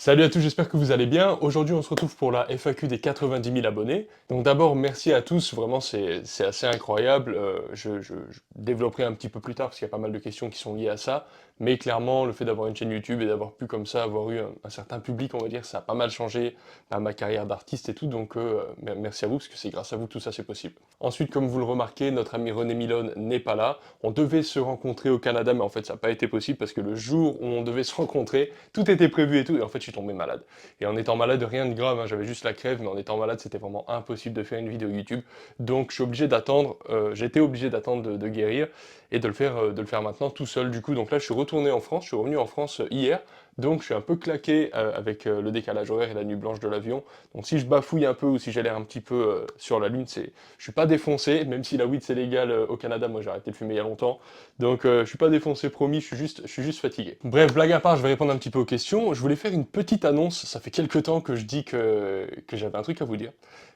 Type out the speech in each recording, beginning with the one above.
Salut à tous, j'espère que vous allez bien. Aujourd'hui, on se retrouve pour la FAQ des 90 000 abonnés. Donc d'abord, merci à tous, vraiment c'est assez incroyable. Je développerai un petit peu plus tard parce qu'il y a pas mal de questions qui sont liées à ça. Mais clairement, le fait d'avoir une chaîne YouTube et d'avoir pu comme ça avoir eu un certain public, on va dire, ça a pas mal changé ma carrière d'artiste et tout. Donc merci à vous parce que c'est grâce à vous que tout ça c'est possible. Ensuite, comme vous le remarquez, notre ami René Milone n'est pas là. On devait se rencontrer au Canada, mais en fait ça n'a pas été possible parce que le jour où on devait se rencontrer, tout était prévu et tout, et en fait je suis tombé malade. Et en étant malade, rien de grave, hein, j'avais juste la crève, mais en étant malade, c'était vraiment impossible de faire une vidéo YouTube. Donc je suis obligé d'attendre, j'étais obligé d'attendre de guérir et de le faire maintenant tout seul du coup. Donc là je suis retourné en France, je suis revenu en France hier, donc je suis un peu claqué avec le décalage horaire et la nuit blanche de l'avion. Donc si je bafouille un peu ou si j'ai l'air un petit peu sur la lune, je suis pas défoncé, même si la weed c'est légal au Canada, moi j'ai arrêté de fumer il y a longtemps. Donc je suis pas défoncé promis, je suis juste fatigué. Bref, blague à part, je vais répondre un petit peu aux questions. Je voulais faire une petite annonce, ça fait quelques temps que je dis que j'avais un truc à vous dire.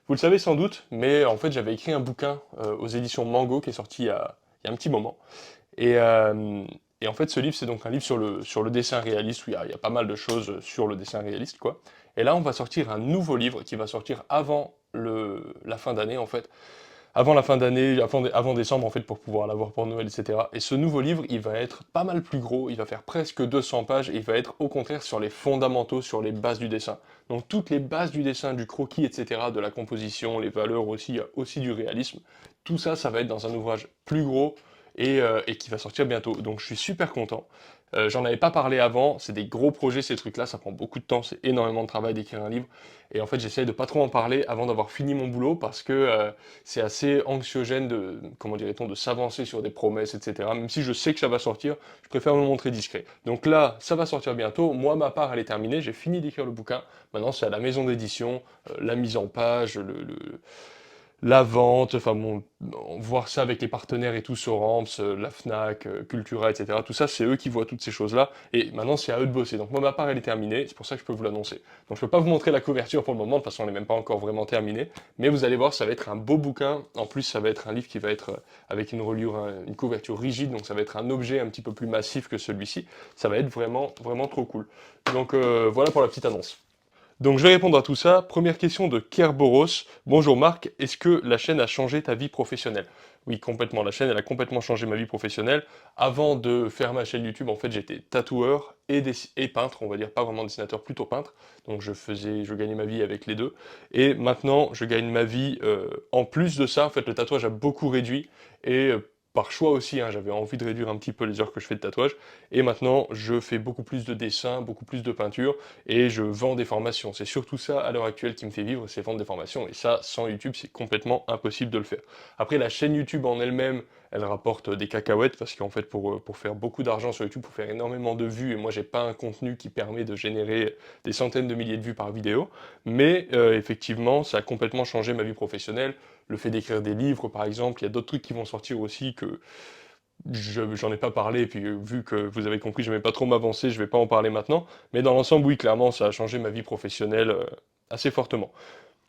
Vous le savez sans doute, mais en fait j'avais écrit un bouquin aux éditions Mango qui est sorti il y a un petit moment. Et, euh, et en fait, ce livre, c'est donc un livre sur le dessin réaliste, où il y a pas mal de choses sur le dessin réaliste, quoi. Et là, on va sortir un nouveau livre qui va sortir avant la fin d'année, en fait. Avant la fin d'année, avant décembre, en fait, pour pouvoir l'avoir pour Noël, etc. Et ce nouveau livre, il va être pas mal plus gros, il va faire presque 200 pages, et il va être au contraire sur les fondamentaux, sur les bases du dessin. Donc toutes les bases du dessin, du croquis, etc., de la composition, les valeurs aussi, aussi du réalisme, tout ça, ça va être dans un ouvrage plus gros, et qui va sortir bientôt. Donc je suis super content. J'en avais pas parlé avant, c'est des gros projets ces trucs-là, ça prend beaucoup de temps, c'est énormément de travail d'écrire un livre. Et en fait j'essaie de pas trop en parler avant d'avoir fini mon boulot parce que c'est assez anxiogène de, comment dirait-on, de s'avancer sur des promesses, etc. Même si je sais que ça va sortir, je préfère me montrer discret. Donc là, ça va sortir bientôt, moi ma part elle est terminée, j'ai fini d'écrire le bouquin, maintenant c'est à la maison d'édition, la mise en page, la vente, enfin bon, voir ça avec les partenaires et tout, Sorams, la Fnac, Cultura, etc. Tout ça, c'est eux qui voient toutes ces choses-là. Et maintenant, c'est à eux de bosser. Donc moi, ma part, elle est terminée. C'est pour ça que je peux vous l'annoncer. Donc je peux pas vous montrer la couverture pour le moment. De toute façon, elle n'est même pas encore vraiment terminée. Mais vous allez voir, ça va être un beau bouquin. En plus, ça va être un livre qui va être avec une reliure, une couverture rigide. Donc ça va être un objet un petit peu plus massif que celui-ci. Ça va être vraiment, vraiment trop cool. Donc voilà pour la petite annonce. Donc je vais répondre à tout ça. Première question de Kerboros. Bonjour Marc, est-ce que la chaîne a changé ta vie professionnelle? Oui, complètement. La chaîne, elle a complètement changé ma vie professionnelle. Avant de faire ma chaîne YouTube, en fait, j'étais tatoueur et peintre, on va dire, pas vraiment dessinateur, plutôt peintre. Donc je gagnais ma vie avec les deux. Et maintenant, je gagne ma vie en plus de ça. En fait, le tatouage a beaucoup réduit et par choix aussi, hein, j'avais envie de réduire un petit peu les heures que je fais de tatouage. Et maintenant, je fais beaucoup plus de dessins, beaucoup plus de peinture et je vends des formations. C'est surtout ça à l'heure actuelle qui me fait vivre, c'est vendre des formations. Et ça, sans YouTube, c'est complètement impossible de le faire. Après, la chaîne YouTube en elle-même, elle rapporte des cacahuètes parce qu'en fait, pour faire beaucoup d'argent sur YouTube, pour faire énormément de vues, et moi, j'ai pas un contenu qui permet de générer des centaines de milliers de vues par vidéo. Mais effectivement, ça a complètement changé ma vie professionnelle. Le fait d'écrire des livres, par exemple, il y a d'autres trucs qui vont sortir aussi que j'en ai pas parlé, et puis vu que vous avez compris, je ne vais pas trop m'avancer, je vais pas en parler maintenant, mais dans l'ensemble, oui, clairement, ça a changé ma vie professionnelle assez fortement.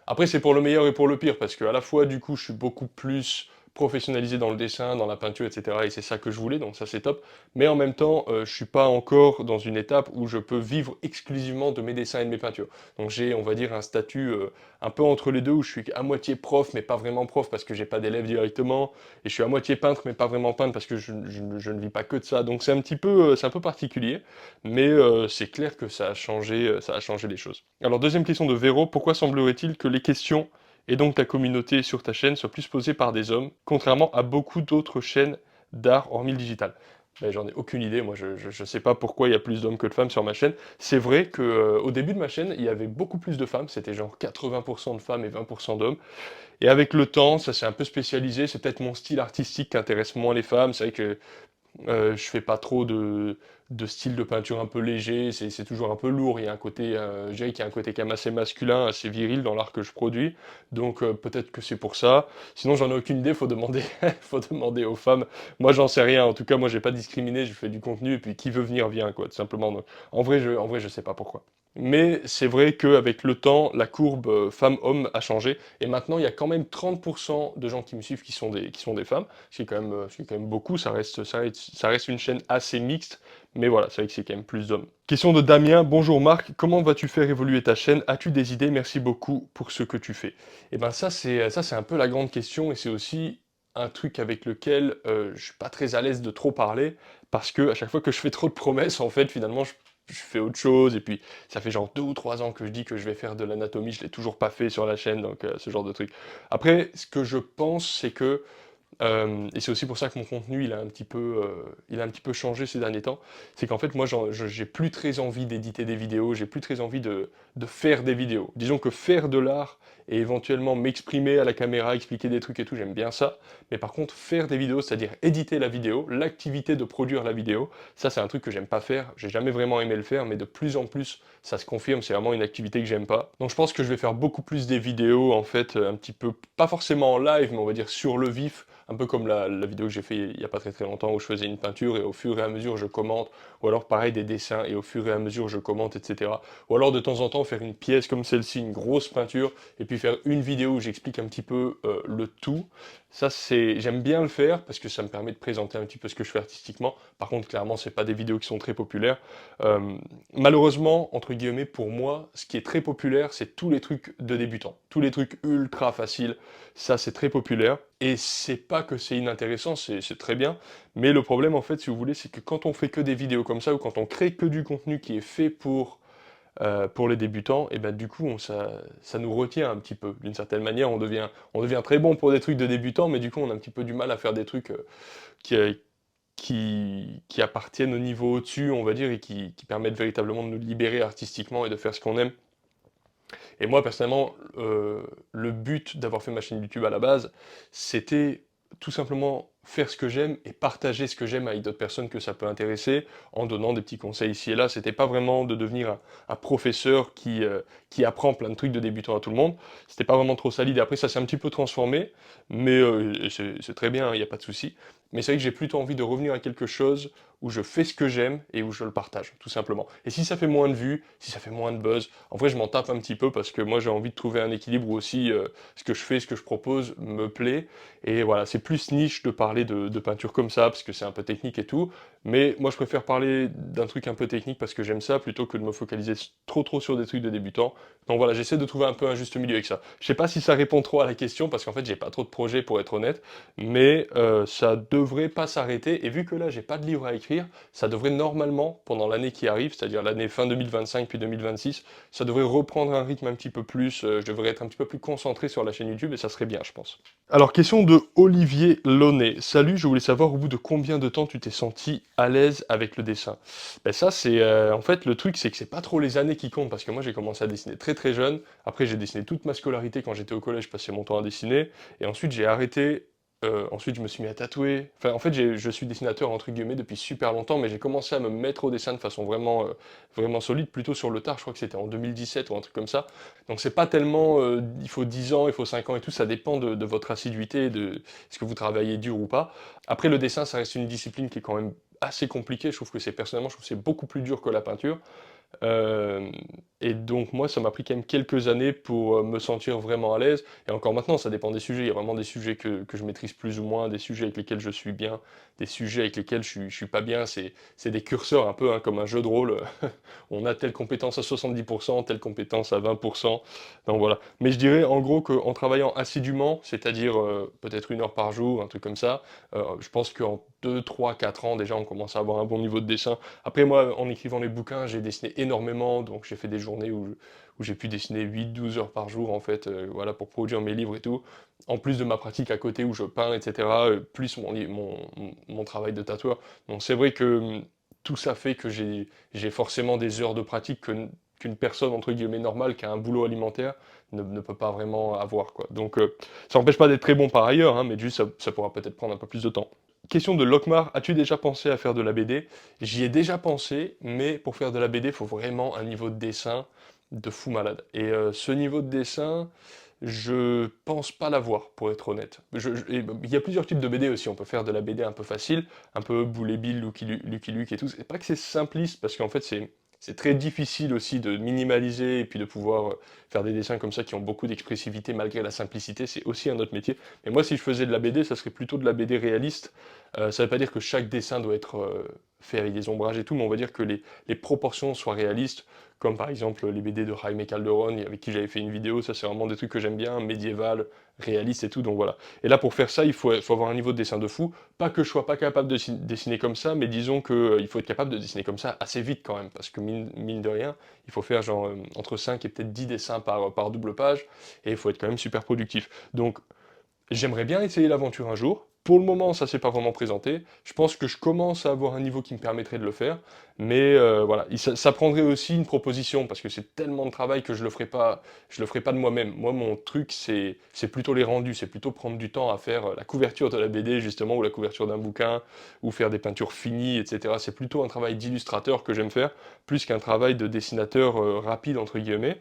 Après, c'est pour le meilleur et pour le pire, parce que à la fois, du coup, je suis beaucoup plus professionnalisé dans le dessin, dans la peinture, etc. Et c'est ça que je voulais, donc ça c'est top. Mais en même temps, je suis pas encore dans une étape où je peux vivre exclusivement de mes dessins et de mes peintures. Donc j'ai, on va dire, un statut un peu entre les deux, où je suis à moitié prof, mais pas vraiment prof, parce que j'ai pas d'élèves directement. Et je suis à moitié peintre, mais pas vraiment peintre, parce que je ne vis pas que de ça. Donc c'est un peu particulier, mais c'est clair que ça a changé les choses. Alors deuxième question de Véro, pourquoi semblerait-il que les questions et donc ta communauté sur ta chaîne soient plus posées par des hommes, contrairement à beaucoup d'autres chaînes d'art hormis le digital? Ben, j'en ai aucune idée, moi je sais pas pourquoi il y a plus d'hommes que de femmes sur ma chaîne. C'est vrai que au début de ma chaîne, il y avait beaucoup plus de femmes, c'était genre 80% de femmes et 20% d'hommes. Et avec le temps, ça s'est un peu spécialisé, c'est peut-être mon style artistique qui intéresse moins les femmes, c'est vrai que je fais pas trop de style de peinture un peu léger, c'est toujours un peu lourd, il y a un côté, je dirais qu'il y a un côté quand même assez masculin, assez viril dans l'art que je produis, donc peut-être que c'est pour ça. Sinon j'en ai aucune idée, faut demander, faut demander aux femmes. Moi j'en sais rien, en tout cas moi j'ai pas discriminé, je fais du contenu et puis qui veut venir vient quoi, tout simplement. Donc, en vrai je sais pas pourquoi. Mais c'est vrai qu'avec le temps, la courbe femmes-hommes a changé. Et maintenant, il y a quand même 30% de gens qui me suivent qui sont des femmes. Ce qui est quand même beaucoup. Ça reste une chaîne assez mixte, Mais voilà, c'est vrai que c'est quand même plus d'hommes. Question de Damien. Bonjour Marc, comment vas-tu faire évoluer ta chaîne? As-tu des idées? Merci beaucoup pour ce que tu fais. Et ben ça c'est un peu la grande question et c'est aussi un truc avec lequel je suis pas très à l'aise de trop parler parce que à chaque fois que je fais trop de promesses, en fait, finalement, je fais autre chose et puis ça fait genre 2 ou 3 ans que je dis que je vais faire de l'anatomie, je l'ai toujours pas fait sur la chaîne, donc ce genre de truc. Après, ce que je pense, c'est que et c'est aussi pour ça que mon contenu, il a un petit peu changé ces derniers temps. C'est qu'en fait, moi, j'ai plus très envie d'éditer des vidéos, j'ai plus très envie de faire des vidéos. Disons que faire de l'art et éventuellement m'exprimer à la caméra, expliquer des trucs et tout, j'aime bien ça. Mais par contre, faire des vidéos, c'est-à-dire éditer la vidéo, l'activité de produire la vidéo, ça, c'est un truc que j'aime pas faire. J'ai jamais vraiment aimé le faire, mais de plus en plus, ça se confirme, c'est vraiment une activité que j'aime pas. Donc je pense que je vais faire beaucoup plus des vidéos, en fait, un petit peu, pas forcément en live, mais on va dire sur le vif, un peu comme la vidéo que j'ai fait il y a pas très longtemps où je faisais une peinture et au fur et à mesure je commente, ou alors pareil des dessins et au fur et à mesure je commente, etc. Ou alors de temps en temps faire une pièce comme celle-ci, une grosse peinture, et puis faire une vidéo où j'explique un petit peu le tout. Ça j'aime bien le faire parce que ça me permet de présenter un petit peu ce que je fais artistiquement. Par contre, clairement, c'est pas des vidéos qui sont très populaires. Euh, Malheureusement, entre guillemets, pour moi, ce qui est très populaire, c'est tous les trucs de débutants, tous les trucs ultra faciles. Ça, c'est très populaire. Et c'est pas que c'est inintéressant, c'est très bien. Mais le problème, en fait, si vous voulez, c'est que quand on fait que des vidéos comme ça, ou quand on crée que du contenu qui est fait pour les débutants, et ben du coup, ça nous retient un petit peu. D'une certaine manière, on devient très bon pour des trucs de débutants, mais du coup, on a un petit peu du mal à faire des trucs qui, euh, qui appartiennent au niveau au-dessus, on va dire, et qui permettent véritablement de nous libérer artistiquement et de faire ce qu'on aime. Et moi, personnellement, le but d'avoir fait ma chaîne YouTube à la base, c'était tout simplement faire ce que j'aime et partager ce que j'aime avec d'autres personnes que ça peut intéresser en donnant des petits conseils ici et là. C'était pas vraiment de devenir un professeur qui apprend plein de trucs de débutant à tout le monde. C'était pas vraiment trop ça l'idée. Après, ça s'est un petit peu transformé, mais c'est très bien, il n'y a pas de souci. Mais c'est vrai que j'ai plutôt envie de revenir à quelque chose où je fais ce que j'aime et où je le partage, tout simplement. Et si ça fait moins de vues, si ça fait moins de buzz, en vrai je m'en tape un petit peu parce que moi j'ai envie de trouver un équilibre où aussi ce que je fais, ce que je propose me plaît. Et voilà, c'est plus niche de parler de peinture comme ça, parce que c'est un peu technique et tout. Mais moi je préfère parler d'un truc un peu technique parce que j'aime ça, plutôt que de me focaliser trop sur des trucs de débutants. Donc voilà, j'essaie de trouver un peu un juste milieu avec ça. Je sais pas si ça répond trop à la question, parce qu'en fait j'ai pas trop de projets pour être honnête, mais ça devrait pas s'arrêter. Et vu que là j'ai pas de livre à écrire, ça devrait normalement, pendant l'année qui arrive, c'est-à-dire l'année fin 2025 puis 2026, ça devrait reprendre un rythme un petit peu plus, je devrais être un petit peu plus concentré sur la chaîne YouTube et ça serait bien, je pense. Alors, question de Olivier Launay. Salut, je voulais savoir au bout de combien de temps tu t'es senti à l'aise avec le dessin. Ben ça, c'est en fait le truc, c'est que c'est pas trop les années qui comptent parce que moi j'ai commencé à dessiner très jeune. Après, j'ai dessiné toute ma scolarité quand j'étais au collège, je passais mon temps à dessiner et ensuite j'ai arrêté. Ensuite, je me suis mis à tatouer. Enfin, en fait, je suis dessinateur entre guillemets depuis super longtemps, mais j'ai commencé à me mettre au dessin de façon vraiment solide, plutôt sur le tard. Je crois que c'était en 2017 ou un truc comme ça. Donc, c'est pas tellement, il faut 10 ans, il faut 5 ans et tout. Ça dépend de votre assiduité, de est-ce que vous travaillez dur ou pas. Après, le dessin, ça reste une discipline qui est quand même assez compliquée. Je trouve que c'est personnellement, je trouve que c'est beaucoup plus dur que la peinture. Euh, et donc moi, ça m'a pris quand même quelques années pour me sentir vraiment à l'aise. Et encore maintenant, ça dépend des sujets. Il y a vraiment des sujets que je maîtrise plus ou moins, des sujets avec lesquels je suis bien, des sujets avec lesquels je suis pas bien. C'est des curseurs un peu hein, comme un jeu de rôle. On a telle compétence à 70%, telle compétence à 20%. Donc voilà. Mais je dirais en gros qu'en travaillant assidûment, c'est-à-dire peut-être 1 heure par jour, un truc comme ça, je pense qu'en 2, 3, 4 ans déjà, on commence à avoir un bon niveau de dessin. Après, moi, en écrivant les bouquins, j'ai dessiné énormément, donc j'ai fait des journées où j'ai pu dessiner 8, 12 heures par jour, en fait, voilà, pour produire mes livres et tout. En plus de ma pratique à côté où je peins, etc., plus mon travail de tatoueur. Donc c'est vrai que tout ça fait que j'ai forcément des heures de pratique qu'une personne, entre guillemets, normale, qui a un boulot alimentaire, ne peut pas vraiment avoir, quoi. Donc ça n'empêche pas d'être très bon par ailleurs, hein, mais juste ça pourra peut-être prendre un peu plus de temps. Question de Lockmar, as-tu déjà pensé à faire de la BD? J'y ai déjà pensé, mais pour faire de la BD, il faut vraiment un niveau de dessin de fou malade. Et ce niveau de dessin, je pense pas l'avoir, pour être honnête. Il y a plusieurs types de BD aussi. On peut faire de la BD un peu facile, un peu Boulet Bill, Lucky Luke et tout. C'est pas que c'est simpliste, parce qu'en fait, c'est très difficile aussi de minimaliser et puis de pouvoir faire des dessins comme ça qui ont beaucoup d'expressivité malgré la simplicité. C'est aussi un autre métier. Mais moi, si je faisais de la BD, ça serait plutôt de la BD réaliste. Ça veut pas dire que chaque dessin doit être fait avec des ombrages et tout, mais on va dire que les proportions soient réalistes, comme par exemple les BD de Jaime Calderón, avec qui j'avais fait une vidéo, ça c'est vraiment des trucs que j'aime bien, médiéval, réaliste et tout, donc voilà. Et là pour faire ça, faut avoir un niveau de dessin de fou, pas que je sois pas capable de dessiner comme ça, mais disons que il faut être capable de dessiner comme ça assez vite quand même, parce que mine de rien, il faut faire genre entre 5 et peut-être 10 dessins par double page, et il faut être quand même super productif. Donc j'aimerais bien essayer l'aventure un jour. Pour le moment, ça s'est pas vraiment présenté. Je pense que je commence à avoir un niveau qui me permettrait de le faire. Mais voilà, ça prendrait aussi une proposition parce que c'est tellement de travail que je le ferai pas de moi-même. Moi, mon truc, c'est plutôt les rendus, c'est plutôt prendre du temps à faire la couverture de la BD justement ou la couverture d'un bouquin ou faire des peintures finies, etc. C'est plutôt un travail d'illustrateur que j'aime faire plus qu'un travail de dessinateur rapide entre guillemets.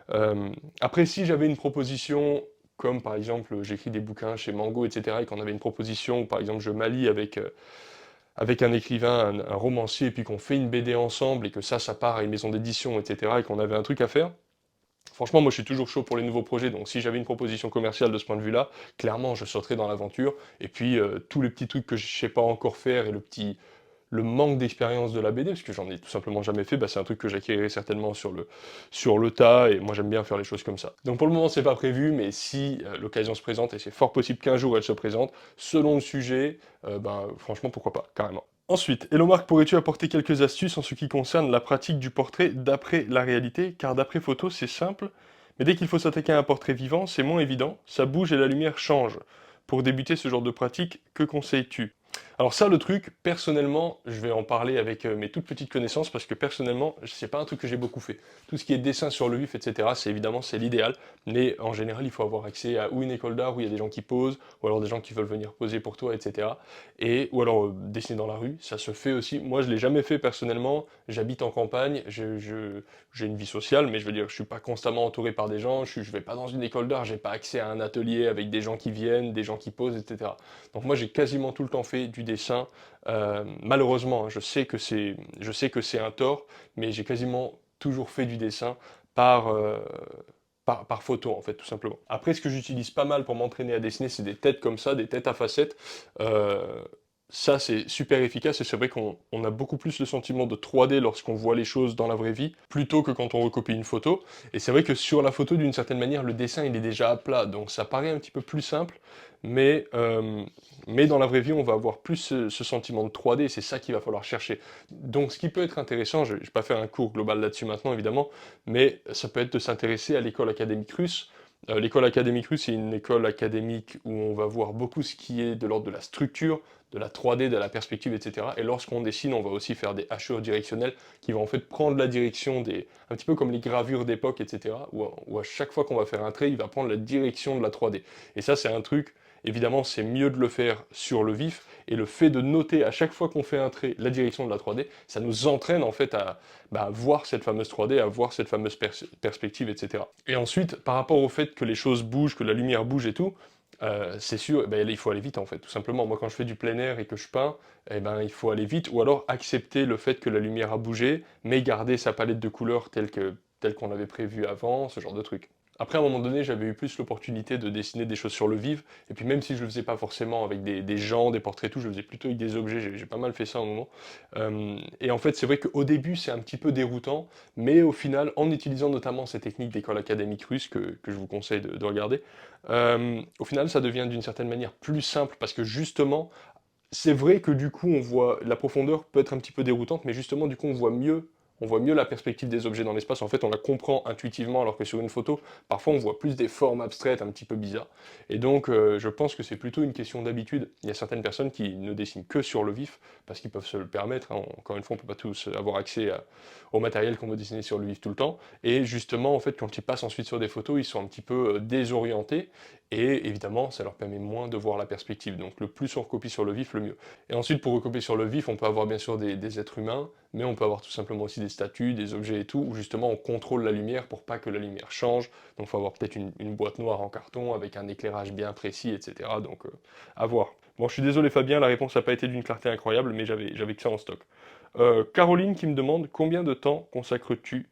Euh, Après, si j'avais une proposition comme par exemple j'écris des bouquins chez Mango, etc., et qu'on avait une proposition où par exemple je m'allie avec un écrivain, un romancier, et puis qu'on fait une BD ensemble, et que ça part à une maison d'édition, etc., et qu'on avait un truc à faire, franchement moi je suis toujours chaud pour les nouveaux projets, donc si j'avais une proposition commerciale de ce point de vue-là, clairement je sauterais dans l'aventure, et puis tous les petits trucs que je sais pas encore faire, et le manque d'expérience de la BD, parce que j'en ai tout simplement jamais fait, bah, c'est un truc que j'acquérirai certainement sur le tas, et moi j'aime bien faire les choses comme ça. Donc pour le moment c'est pas prévu, mais si l'occasion se présente, et c'est fort possible qu'un jour elle se présente, selon le sujet, ben franchement pourquoi pas, carrément. Ensuite, Hello Marc, pourrais-tu apporter quelques astuces en ce qui concerne la pratique du portrait d'après la réalité, car d'après photo c'est simple, mais dès qu'il faut s'attaquer à un portrait vivant, c'est moins évident, ça bouge et la lumière change. Pour débuter ce genre de pratique, que conseilles-tu? Alors ça, le truc, personnellement, je vais en parler avec mes toutes petites connaissances parce que personnellement, c'est pas un truc que j'ai beaucoup fait. Tout ce qui est dessin sur le vif, etc., c'est évidemment c'est l'idéal, mais en général, il faut avoir accès à ou une école d'art où il y a des gens qui posent, ou alors des gens qui veulent venir poser pour toi, etc. Et ou alors dessiner dans la rue, ça se fait aussi. Moi, je l'ai jamais fait personnellement. J'habite en campagne, j'ai une vie sociale, mais je veux dire, je suis pas constamment entouré par des gens. Je vais pas dans une école d'art, j'ai pas accès à un atelier avec des gens qui viennent, des gens qui posent, etc. Donc moi j'ai quasiment tout le temps fait du dessin. Malheureusement, hein, je sais que c'est un tort, mais j'ai quasiment toujours fait du dessin par, euh, par photo en fait, tout simplement. Après, ce que j'utilise pas mal pour m'entraîner à dessiner, c'est des têtes comme ça, des têtes à facettes. Euh, Ça, c'est super efficace et c'est vrai qu'on a beaucoup plus le sentiment de 3D lorsqu'on voit les choses dans la vraie vie, plutôt que quand on recopie une photo. Et c'est vrai que sur la photo, d'une certaine manière, le dessin, il est déjà à plat, donc ça paraît un petit peu plus simple, mais, euh, mais dans la vraie vie, on va avoir plus ce sentiment de 3D et c'est ça qu'il va falloir chercher. Donc ce qui peut être intéressant, je ne vais pas faire un cours global là-dessus maintenant, évidemment, mais ça peut être de s'intéresser à l'école académique russe. L'école académique russe, c'est une école académique où on va voir beaucoup ce qui est de l'ordre de la structure, de la 3D, de la perspective, etc. Et lorsqu'on dessine, on va aussi faire des hachures directionnelles qui vont en fait prendre la direction un petit peu comme les gravures d'époque, etc. Où à chaque fois qu'on va faire un trait, il va prendre la direction de la 3D. Et ça, c'est un truc, évidemment, c'est mieux de le faire sur le vif. Et le fait de noter à chaque fois qu'on fait un trait la direction de la 3D, ça nous entraîne en fait à voir cette fameuse 3D, à voir cette fameuse perspective, etc. Et ensuite, par rapport au fait que les choses bougent, que la lumière bouge et tout, c'est sûr, ben, il faut aller vite en fait, tout simplement. Moi, quand je fais du plein air et que je peins, eh ben, il faut aller vite, ou alors accepter le fait que la lumière a bougé, mais garder sa palette de couleurs telle qu'on l'avait prévu avant, ce genre de truc. Après, à un moment donné, j'avais eu plus l'opportunité de dessiner des choses sur le vif, et puis même si je le faisais pas forcément avec des gens, des portraits et tout, je le faisais plutôt avec des objets, j'ai pas mal fait ça à un moment. Et en fait, c'est vrai qu'au début, c'est un petit peu déroutant, mais au final, en utilisant notamment ces techniques d'école académique russe que je vous conseille de regarder, au final, ça devient d'une certaine manière plus simple, parce que justement, c'est vrai que du coup, on voit la profondeur peut être un petit peu déroutante, mais justement, du coup, on voit mieux la perspective des objets dans l'espace. En fait, on la comprend intuitivement, alors que sur une photo, parfois, on voit plus des formes abstraites, un petit peu bizarres. Et donc, je pense que c'est plutôt une question d'habitude. Il y a certaines personnes qui ne dessinent que sur le vif, parce qu'ils peuvent se le permettre, hein. Encore une fois, on peut pas tous avoir accès au matériel qu'on veut dessiner sur le vif tout le temps. Et justement, en fait, quand ils passent ensuite sur des photos, ils sont un petit peu désorientés. Et évidemment, ça leur permet moins de voir la perspective. Donc le plus on recopie sur le vif, le mieux. Et ensuite, pour recopier sur le vif, on peut avoir bien sûr des êtres humains, mais on peut avoir tout simplement aussi des statues, des objets et tout, où justement on contrôle la lumière pour pas que la lumière change. Donc il faut avoir peut-être une boîte noire en carton avec un éclairage bien précis, etc. Donc à voir. Bon, je suis désolé Fabien, la réponse n'a pas été d'une clarté incroyable, mais j'avais que ça en stock. Caroline qui me demande combien de temps consacres-tu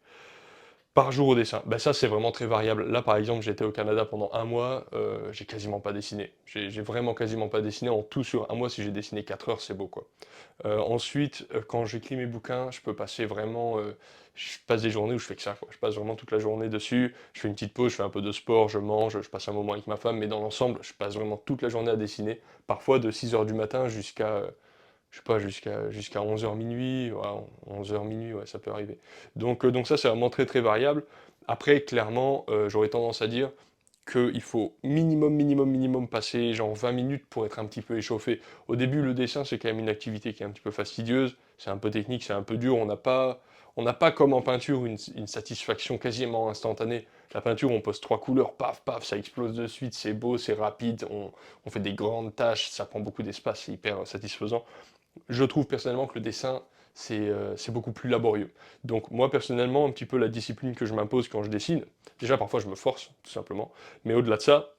Par jour au dessin, bah ça c'est vraiment très variable. Là par exemple j'étais au Canada pendant un mois, j'ai quasiment pas dessiné. J'ai vraiment quasiment pas dessiné. En tout sur un mois, si j'ai dessiné 4 heures, c'est beau quoi. Ensuite, quand j'écris mes bouquins, je peux passer vraiment, je passe des journées où je fais que ça quoi. Je passe vraiment toute la journée dessus, je fais une petite pause, je fais un peu de sport, je mange, je passe un moment avec ma femme, mais dans l'ensemble, je passe vraiment toute la journée à dessiner, parfois de 6 heures du matin jusqu'à, je sais pas, jusqu'à 11 heures minuit, ouais, 11 heures minuit, ouais, ça peut arriver. Donc ça, c'est vraiment très très variable. Après, clairement, j'aurais tendance à dire qu'il faut minimum passer genre 20 minutes pour être un petit peu échauffé. Au début, le dessin, c'est quand même une activité qui est un petit peu fastidieuse, c'est un peu technique, c'est un peu dur, on n'a pas comme en peinture une satisfaction quasiment instantanée. La peinture, on pose trois couleurs, paf, paf, ça explose de suite, c'est beau, c'est rapide, on fait des grandes tâches, ça prend beaucoup d'espace, c'est hyper satisfaisant. Je trouve personnellement que le dessin, c'est beaucoup plus laborieux. Donc moi personnellement, un petit peu la discipline que je m'impose quand je dessine, déjà parfois je me force, tout simplement, mais au-delà de ça,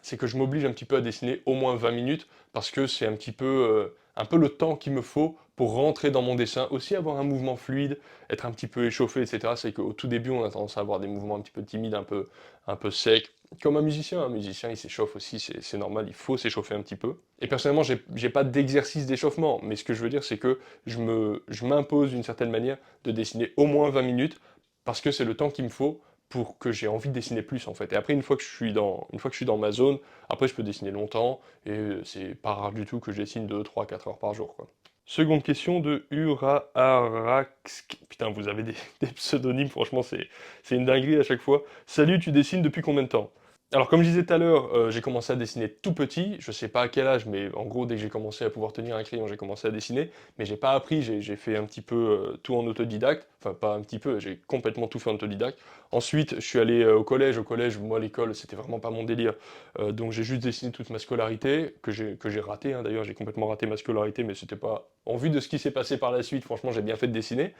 c'est que je m'oblige un petit peu à dessiner au moins 20 minutes, parce que c'est un peu le temps qu'il me faut pour rentrer dans mon dessin, aussi avoir un mouvement fluide, être un petit peu échauffé, etc. C'est qu'au tout début, on a tendance à avoir des mouvements un petit peu timides, un peu secs, comme un musicien il s'échauffe aussi, c'est normal, il faut s'échauffer un petit peu. Et personnellement, j'ai pas d'exercice d'échauffement, mais ce que je veux dire, c'est que je m'impose d'une certaine manière de dessiner au moins 20 minutes, parce que c'est le temps qu'il me faut pour que j'ai envie de dessiner plus en fait. Et après, une fois que je suis dans ma zone, après je peux dessiner longtemps, et c'est pas rare du tout que je dessine 2, 3, 4 heures par jour, quoi. Seconde question de Uraaraxk. Putain, vous avez des pseudonymes, franchement, c'est une dinguerie à chaque fois. Salut, tu dessines depuis combien de temps? Alors, comme je disais tout à l'heure, j'ai commencé à dessiner tout petit. Je sais pas à quel âge, mais en gros, dès que j'ai commencé à pouvoir tenir un crayon, j'ai commencé à dessiner. Mais j'ai pas appris, j'ai fait un petit peu tout en autodidacte. Enfin, pas un petit peu, j'ai complètement tout fait en autodidacte. Ensuite, je suis allé au collège. Au collège, moi, l'école, c'était vraiment pas mon délire. Donc, j'ai juste dessiné toute ma scolarité, que j'ai raté, hein. D'ailleurs, j'ai complètement raté ma scolarité, mais c'était pas. En vue de ce qui s'est passé par la suite, franchement, j'ai bien fait de dessiner.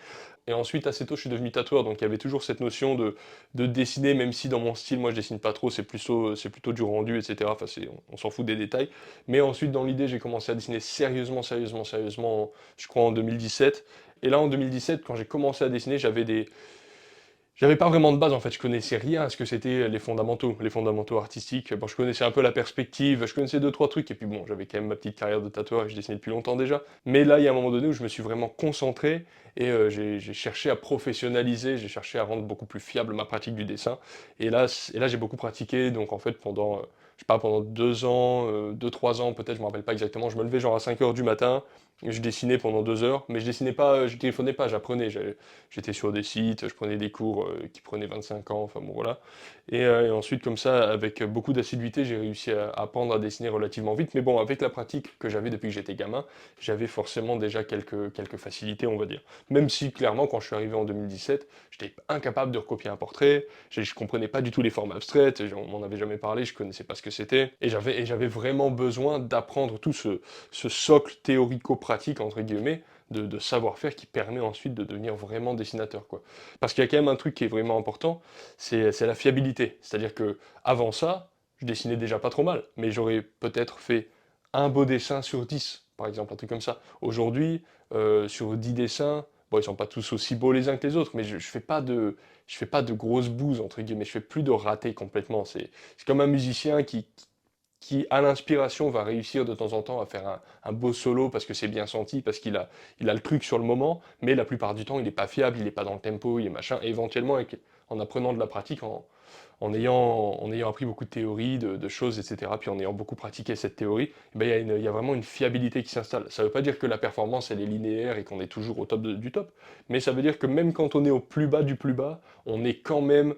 Et ensuite, assez tôt, je suis devenu tatoueur, donc il y avait toujours cette notion de dessiner, même si dans mon style, moi, je dessine pas trop, c'est plutôt du rendu, etc. Enfin, on s'en fout des détails. Mais ensuite, dans l'idée, j'ai commencé à dessiner sérieusement, je crois en 2017. Et là, en 2017, quand j'ai commencé à dessiner, j'avais pas vraiment de base en fait, je connaissais rien à ce que c'était les fondamentaux artistiques. Bon, je connaissais un peu la perspective, je connaissais deux trois trucs et puis bon, j'avais quand même ma petite carrière de tatoueur et je dessinais depuis longtemps déjà. Mais là, il y a un moment donné où je me suis vraiment concentré et j'ai cherché à professionnaliser, j'ai cherché à rendre beaucoup plus fiable ma pratique du dessin. Et là, j'ai beaucoup pratiqué, donc en fait je sais pas, pendant 2 ans, 2, 3 ans peut-être, je me rappelle pas exactement. Je me levais genre à 5 heures du matin, je dessinais pendant 2 heures, mais je dessinais pas, je griffonnais pas, j'apprenais. J'étais sur des sites, je prenais des cours qui prenaient 25 ans, enfin bon voilà. Et ensuite, comme ça, avec beaucoup d'assiduité, j'ai réussi à apprendre à dessiner relativement vite. Mais bon, avec la pratique que j'avais depuis que j'étais gamin, j'avais forcément déjà quelques facilités, on va dire. Même si, clairement, quand je suis arrivé en 2017, j'étais incapable de recopier un portrait, je comprenais pas du tout les formes abstraites, on m'en avait jamais parlé, je connaissais pas ce que c'était. Et j'avais vraiment besoin d'apprendre tout ce socle théorico-pratique, entre guillemets, de savoir-faire qui permet ensuite de devenir vraiment dessinateur, quoi. Parce qu'il y a quand même un truc qui est vraiment important, c'est la fiabilité. C'est-à-dire que avant ça, je dessinais déjà pas trop mal, mais j'aurais peut-être fait un beau dessin sur 10, par exemple, un truc comme ça. Aujourd'hui, sur 10 dessins, bon, ils sont pas tous aussi beaux les uns que les autres, mais je fais pas de grosses bouses, entre guillemets, je fais plus de ratés complètement. C'est comme un musicien qui, à l'inspiration, va réussir de temps en temps à faire un beau solo parce que c'est bien senti, parce qu'il a le truc sur le moment, mais la plupart du temps, il n'est pas fiable, il n'est pas dans le tempo, il est machin. Et éventuellement, en apprenant de la pratique, en ayant appris beaucoup de théories, de choses, etc., puis en ayant beaucoup pratiqué cette théorie, eh ben, il y a vraiment une fiabilité qui s'installe. Ça ne veut pas dire que la performance, elle est linéaire et qu'on est toujours au top du top, mais ça veut dire que même quand on est au plus bas du plus bas, on est quand même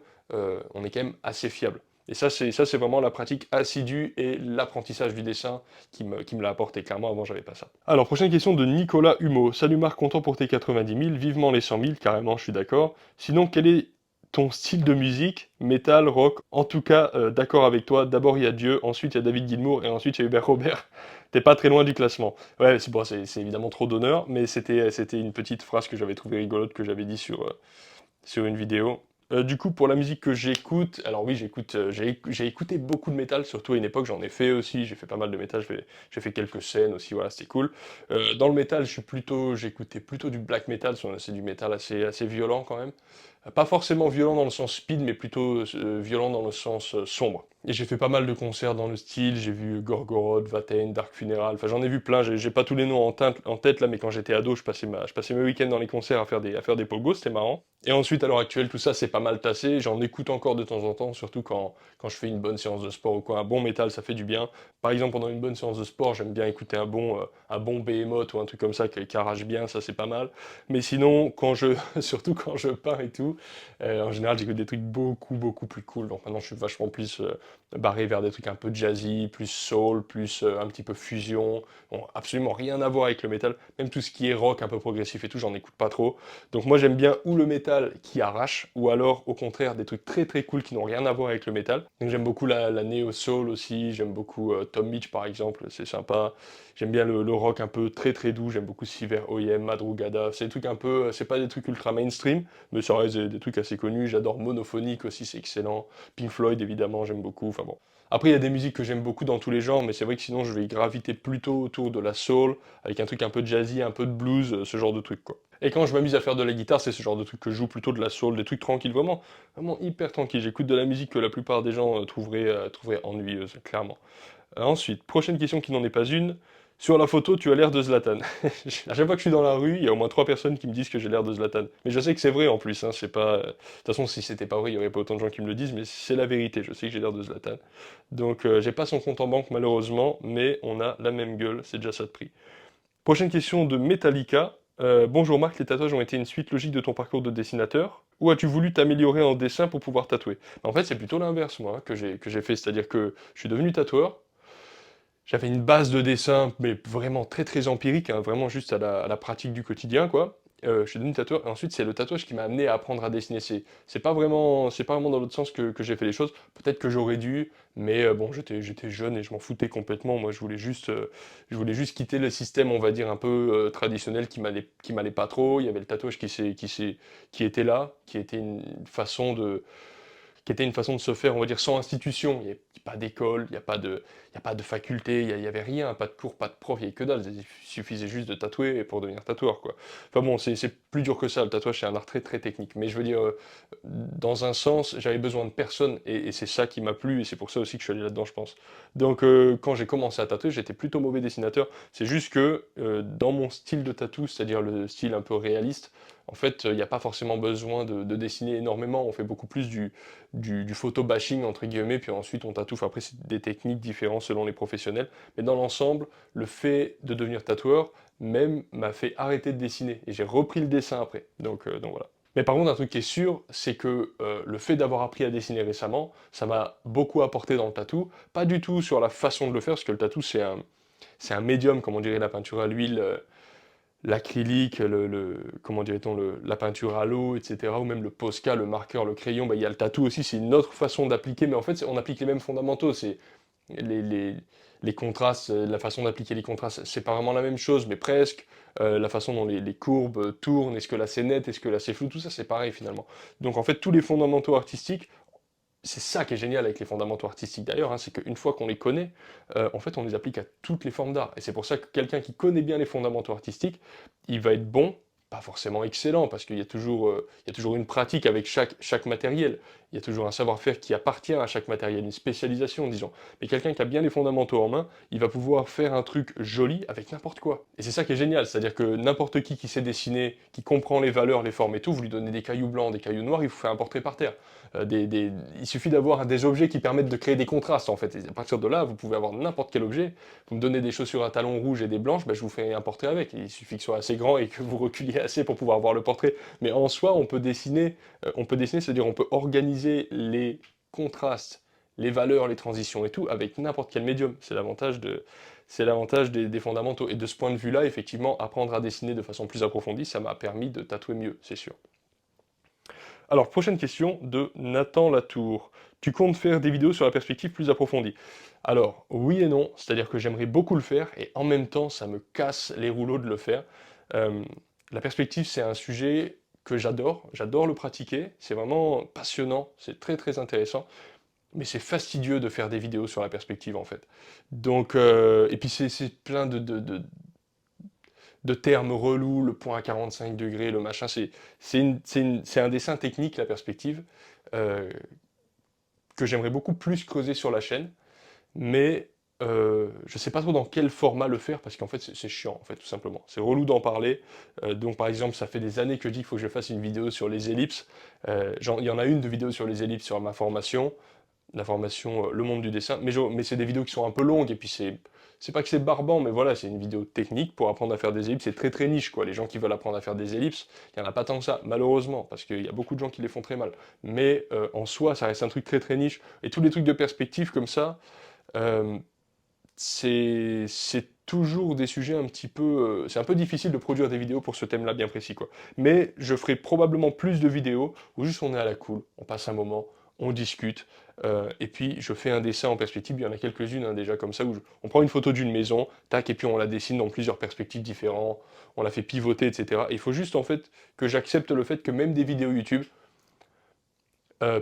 assez fiable. Et ça, c'est vraiment la pratique assidue et l'apprentissage du dessin qui me l'a apporté. Clairement, avant, j'avais pas ça. Alors, prochaine question de Nicolas Humeau. Salut Marc, content pour tes 90 000, vivement les 100 000, carrément, je suis d'accord. Sinon, quel est ton style de musique? Metal, rock? En tout cas, d'accord avec toi. D'abord, il y a Dieu, ensuite, il y a David Gilmour, et ensuite, il y a Hubert Robert. T'es pas très loin du classement. Ouais, c'est bon, c'est évidemment trop d'honneur, mais c'était une petite phrase que j'avais trouvée rigolote, que j'avais dit sur une vidéo. Du coup, pour la musique que j'écoute, alors oui, j'ai écouté beaucoup de métal, surtout à une époque, j'en ai fait aussi, j'ai fait pas mal de métal, j'ai fait quelques scènes aussi, voilà, c'était cool. Dans le métal, j'écoutais plutôt du black metal, c'est du métal assez violent quand même. Pas forcément violent dans le sens speed, mais plutôt violent dans le sens sombre. Et j'ai fait pas mal de concerts dans le style, j'ai vu Gorgoroth, Watain, Dark Funeral, enfin j'en ai vu plein, j'ai pas tous les noms en tête là, mais quand j'étais ado, je passais mes week-ends dans les concerts à faire des pogos, c'était marrant. Et ensuite, à l'heure actuelle, tout ça c'est pas mal tassé, j'en écoute encore de temps en temps, surtout quand je fais une bonne séance de sport ou quoi, un bon métal ça fait du bien. Par exemple, pendant une bonne séance de sport, j'aime bien écouter un bon Behemoth ou un truc comme ça qui arrache bien, ça c'est pas mal. Mais sinon, surtout quand je peins et tout, en général, j'écoute des trucs beaucoup plus cool. Donc maintenant, je suis vachement plus barré vers des trucs un peu jazzy, plus soul, plus un petit peu fusion. Bon, absolument rien à voir avec le métal. Même tout ce qui est rock un peu progressif et tout, j'en écoute pas trop. Donc moi, j'aime bien ou le métal qui arrache, ou alors au contraire des trucs très cool qui n'ont rien à voir avec le métal. Donc j'aime beaucoup la néo soul aussi. J'aime beaucoup Tom Mitch par exemple, c'est sympa. J'aime bien le rock un peu très doux. J'aime beaucoup Siver OM, Madrugada. C'est des trucs un peu, c'est pas des trucs ultra mainstream, mais ça reste des trucs assez connus. J'adore Monophonic aussi, c'est excellent. Pink Floyd, évidemment, j'aime beaucoup. Enfin bon. Après, il y a des musiques que j'aime beaucoup dans tous les genres, mais c'est vrai que sinon, je vais graviter plutôt autour de la soul, avec un truc un peu jazzy, un peu de blues, ce genre de truc, quoi. Et quand je m'amuse à faire de la guitare, c'est ce genre de truc que je joue plutôt de la soul, des trucs tranquilles, vraiment hyper tranquilles. J'écoute de la musique que la plupart des gens trouveraient ennuyeuse, clairement. Ensuite, prochaine question qui n'en est pas une. Sur la photo, tu as l'air de Zlatan. À chaque fois que je suis dans la rue, il y a au moins 3 personnes qui me disent que j'ai l'air de Zlatan. Mais je sais que c'est vrai en plus, hein, c'est pas... De toute façon, si c'était pas vrai, il y aurait pas autant de gens qui me le disent, mais c'est la vérité, je sais que j'ai l'air de Zlatan. Donc, j'ai pas son compte en banque malheureusement, mais on a la même gueule, c'est déjà ça de prix. Prochaine question de Metallica. Bonjour Marc, les tatouages ont été une suite logique de ton parcours de dessinateur? Ou as-tu voulu t'améliorer en dessin pour pouvoir tatouer? En fait, c'est plutôt l'inverse, moi, que j'ai fait. C'est-à-dire que je suis devenu tatoueur, j'avais une base de dessin, mais vraiment très empirique, hein, vraiment juste à la pratique du quotidien, quoi. Je suis devenu tatoueur, et ensuite c'est le tatouage qui m'a amené à apprendre à dessiner. C'est pas vraiment dans l'autre sens que j'ai fait les choses. Peut-être que j'aurais dû, mais bon, j'étais jeune et je m'en foutais complètement. Moi, je voulais juste quitter le système, on va dire, un peu traditionnel qui m'allait pas trop. Il y avait le tatouage qui était là, qui était une façon de se faire, on va dire, sans institution. Il n'y avait pas d'école, il y a pas de faculté, il y avait rien, pas de cours, pas de prof, il n'y avait que dalle. Il suffisait juste de tatouer pour devenir tatoueur, quoi. Enfin bon, c'est plus dur que ça. Le tatouage, c'est un art très technique. Mais je veux dire, dans un sens, j'avais besoin de personne et c'est ça qui m'a plu et c'est pour ça aussi que je suis allé là-dedans, je pense. Donc, quand j'ai commencé à tatouer, j'étais plutôt mauvais dessinateur. C'est juste que dans mon style de tatou, c'est-à-dire le style un peu réaliste, en fait, il n'y a pas forcément besoin de dessiner énormément. On fait beaucoup plus du photo-bashing, entre guillemets, puis ensuite on tatoue. Enfin, après, c'est des techniques différentes selon les professionnels. Mais dans l'ensemble, le fait de devenir tatoueur, même, m'a fait arrêter de dessiner. Et j'ai repris le dessin après. Donc voilà. Mais par contre, un truc qui est sûr, c'est que le fait d'avoir appris à dessiner récemment, ça m'a beaucoup apporté dans le tatou. Pas du tout sur la façon de le faire, parce que le tatou, c'est un médium, comme on dirait la peinture à l'huile, l'acrylique, comment dirait-on, la peinture à l'eau, etc., ou même le Posca, le marqueur, le crayon, bah, il y a le tatou aussi, c'est une autre façon d'appliquer, mais en fait, on applique les mêmes fondamentaux, c'est les, les, les contrastes, la façon d'appliquer les contrastes, c'est pas vraiment la même chose, mais presque, la façon dont les courbes tournent, est-ce que là c'est net, est-ce que là c'est flou, tout ça c'est pareil finalement. Donc en fait, tous les fondamentaux artistiques, c'est ça qui est génial avec les fondamentaux artistiques d'ailleurs, hein, c'est qu'une fois qu'on les connaît, en fait on les applique à toutes les formes d'art. Et c'est pour ça que quelqu'un qui connaît bien les fondamentaux artistiques, il va être bon, pas forcément excellent, parce il y a toujours une pratique avec chaque matériel. Il y a toujours un savoir-faire qui appartient à chaque matériel, une spécialisation, disons. Mais quelqu'un qui a bien les fondamentaux en main, il va pouvoir faire un truc joli avec n'importe quoi. Et c'est ça qui est génial, c'est-à-dire que n'importe qui sait dessiner, qui comprend les valeurs, les formes et tout, vous lui donnez des cailloux blancs, des cailloux noirs, il vous fait un portrait par terre. Il suffit d'avoir des objets qui permettent de créer des contrastes en fait. Et à partir de là, vous pouvez avoir n'importe quel objet. Vous me donnez des chaussures à talons rouges et des blanches, bah, je vous fais un portrait avec. Il suffit que ce soit assez grand et que vous reculiez assez pour pouvoir voir le portrait. Mais en soi, on peut dessiner, c'est-à-dire on peut organiser les contrastes, les valeurs, les transitions et tout avec n'importe quel médium. C'est l'avantage des fondamentaux. Et de ce point de vue-là, effectivement, apprendre à dessiner de façon plus approfondie, ça m'a permis de tatouer mieux, c'est sûr. Alors, prochaine question de Nathan Latour. Tu comptes faire des vidéos sur la perspective plus approfondie? Alors, oui et non, c'est-à-dire que j'aimerais beaucoup le faire et en même temps, ça me casse les rouleaux de le faire. Euh, la perspective, c'est un sujet que j'adore le pratiquer, c'est vraiment passionnant, c'est très très intéressant, mais c'est fastidieux de faire des vidéos sur la perspective en fait. Donc, et puis c'est plein de termes relous, le point à 45 degrés, le machin, c'est un dessin technique, la perspective, euh, que j'aimerais beaucoup plus creuser sur la chaîne, mais je sais pas trop dans quel format le faire, parce qu'en fait c'est chiant, en fait, tout simplement. C'est relou d'en parler, donc par exemple, ça fait des années que je dis qu'il faut que je fasse une vidéo sur les ellipses. Il y en a une de vidéo sur les ellipses sur ma formation, la formation Le Monde du Dessin, mais c'est des vidéos qui sont un peu longues, et puis c'est pas que c'est barbant, mais voilà, c'est une vidéo technique pour apprendre à faire des ellipses, c'est très très niche, quoi. Les gens qui veulent apprendre à faire des ellipses, il y en a pas tant que ça, malheureusement, parce qu'il y a beaucoup de gens qui les font très mal. Mais en soi, ça reste un truc très très niche, et tous les trucs de perspective comme ça, euh, c'est toujours des sujets un petit peu... c'est un peu difficile de produire des vidéos pour ce thème-là bien précis, quoi. Mais je ferai probablement plus de vidéos où juste on est à la cool, on passe un moment, on discute, et puis je fais un dessin en perspective. Il y en a quelques-unes hein, déjà comme ça, où on prend une photo d'une maison, tac, et puis on la dessine dans plusieurs perspectives différentes, on la fait pivoter, etc. Et il faut juste en fait que j'accepte le fait que même des vidéos YouTube,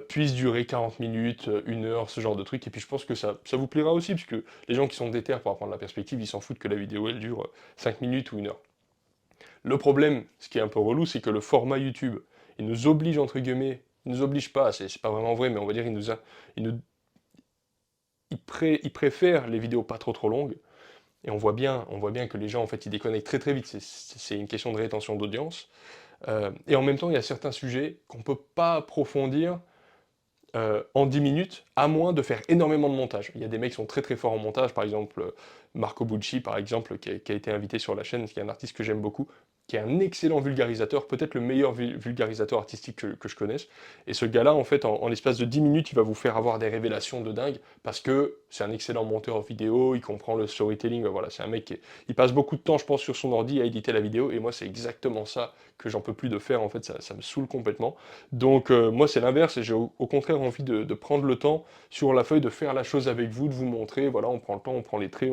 puisse durer 40 minutes, 1 heure, ce genre de truc. Et puis je pense que ça vous plaira aussi, puisque les gens qui sont déter pour apprendre la perspective, ils s'en foutent que la vidéo elle dure 5 minutes ou 1 heure. Le problème, ce qui est un peu relou, c'est que le format YouTube, il nous oblige, entre guillemets, il nous oblige pas, c'est pas vraiment vrai, mais on va dire, il, nous, il préfère les vidéos pas trop trop longues. Et on voit bien que les gens, en fait, ils déconnectent très très vite. C'est une question de rétention d'audience. Et en même temps, il y a certains sujets qu'on peut pas approfondir en 10 minutes, à moins de faire énormément de montage. Il y a des mecs qui sont très très forts en montage, par exemple Marco Bucci, par exemple, qui a été invité sur la chaîne, qui est un artiste que j'aime beaucoup, qui est un excellent vulgarisateur, peut-être le meilleur vulgarisateur artistique que je connaisse. Et ce gars-là, en fait, en l'espace de 10 minutes, il va vous faire avoir des révélations de dingue, parce que c'est un excellent monteur vidéo, il comprend le storytelling, voilà, c'est un mec il passe beaucoup de temps, je pense, sur son ordi à éditer la vidéo, et moi, c'est exactement ça que j'en peux plus de faire, en fait, ça me saoule complètement. Donc moi c'est l'inverse, et j'ai au contraire envie de prendre le temps sur la feuille, de faire la chose avec vous, de vous montrer, voilà, on prend le temps, on prend les traits,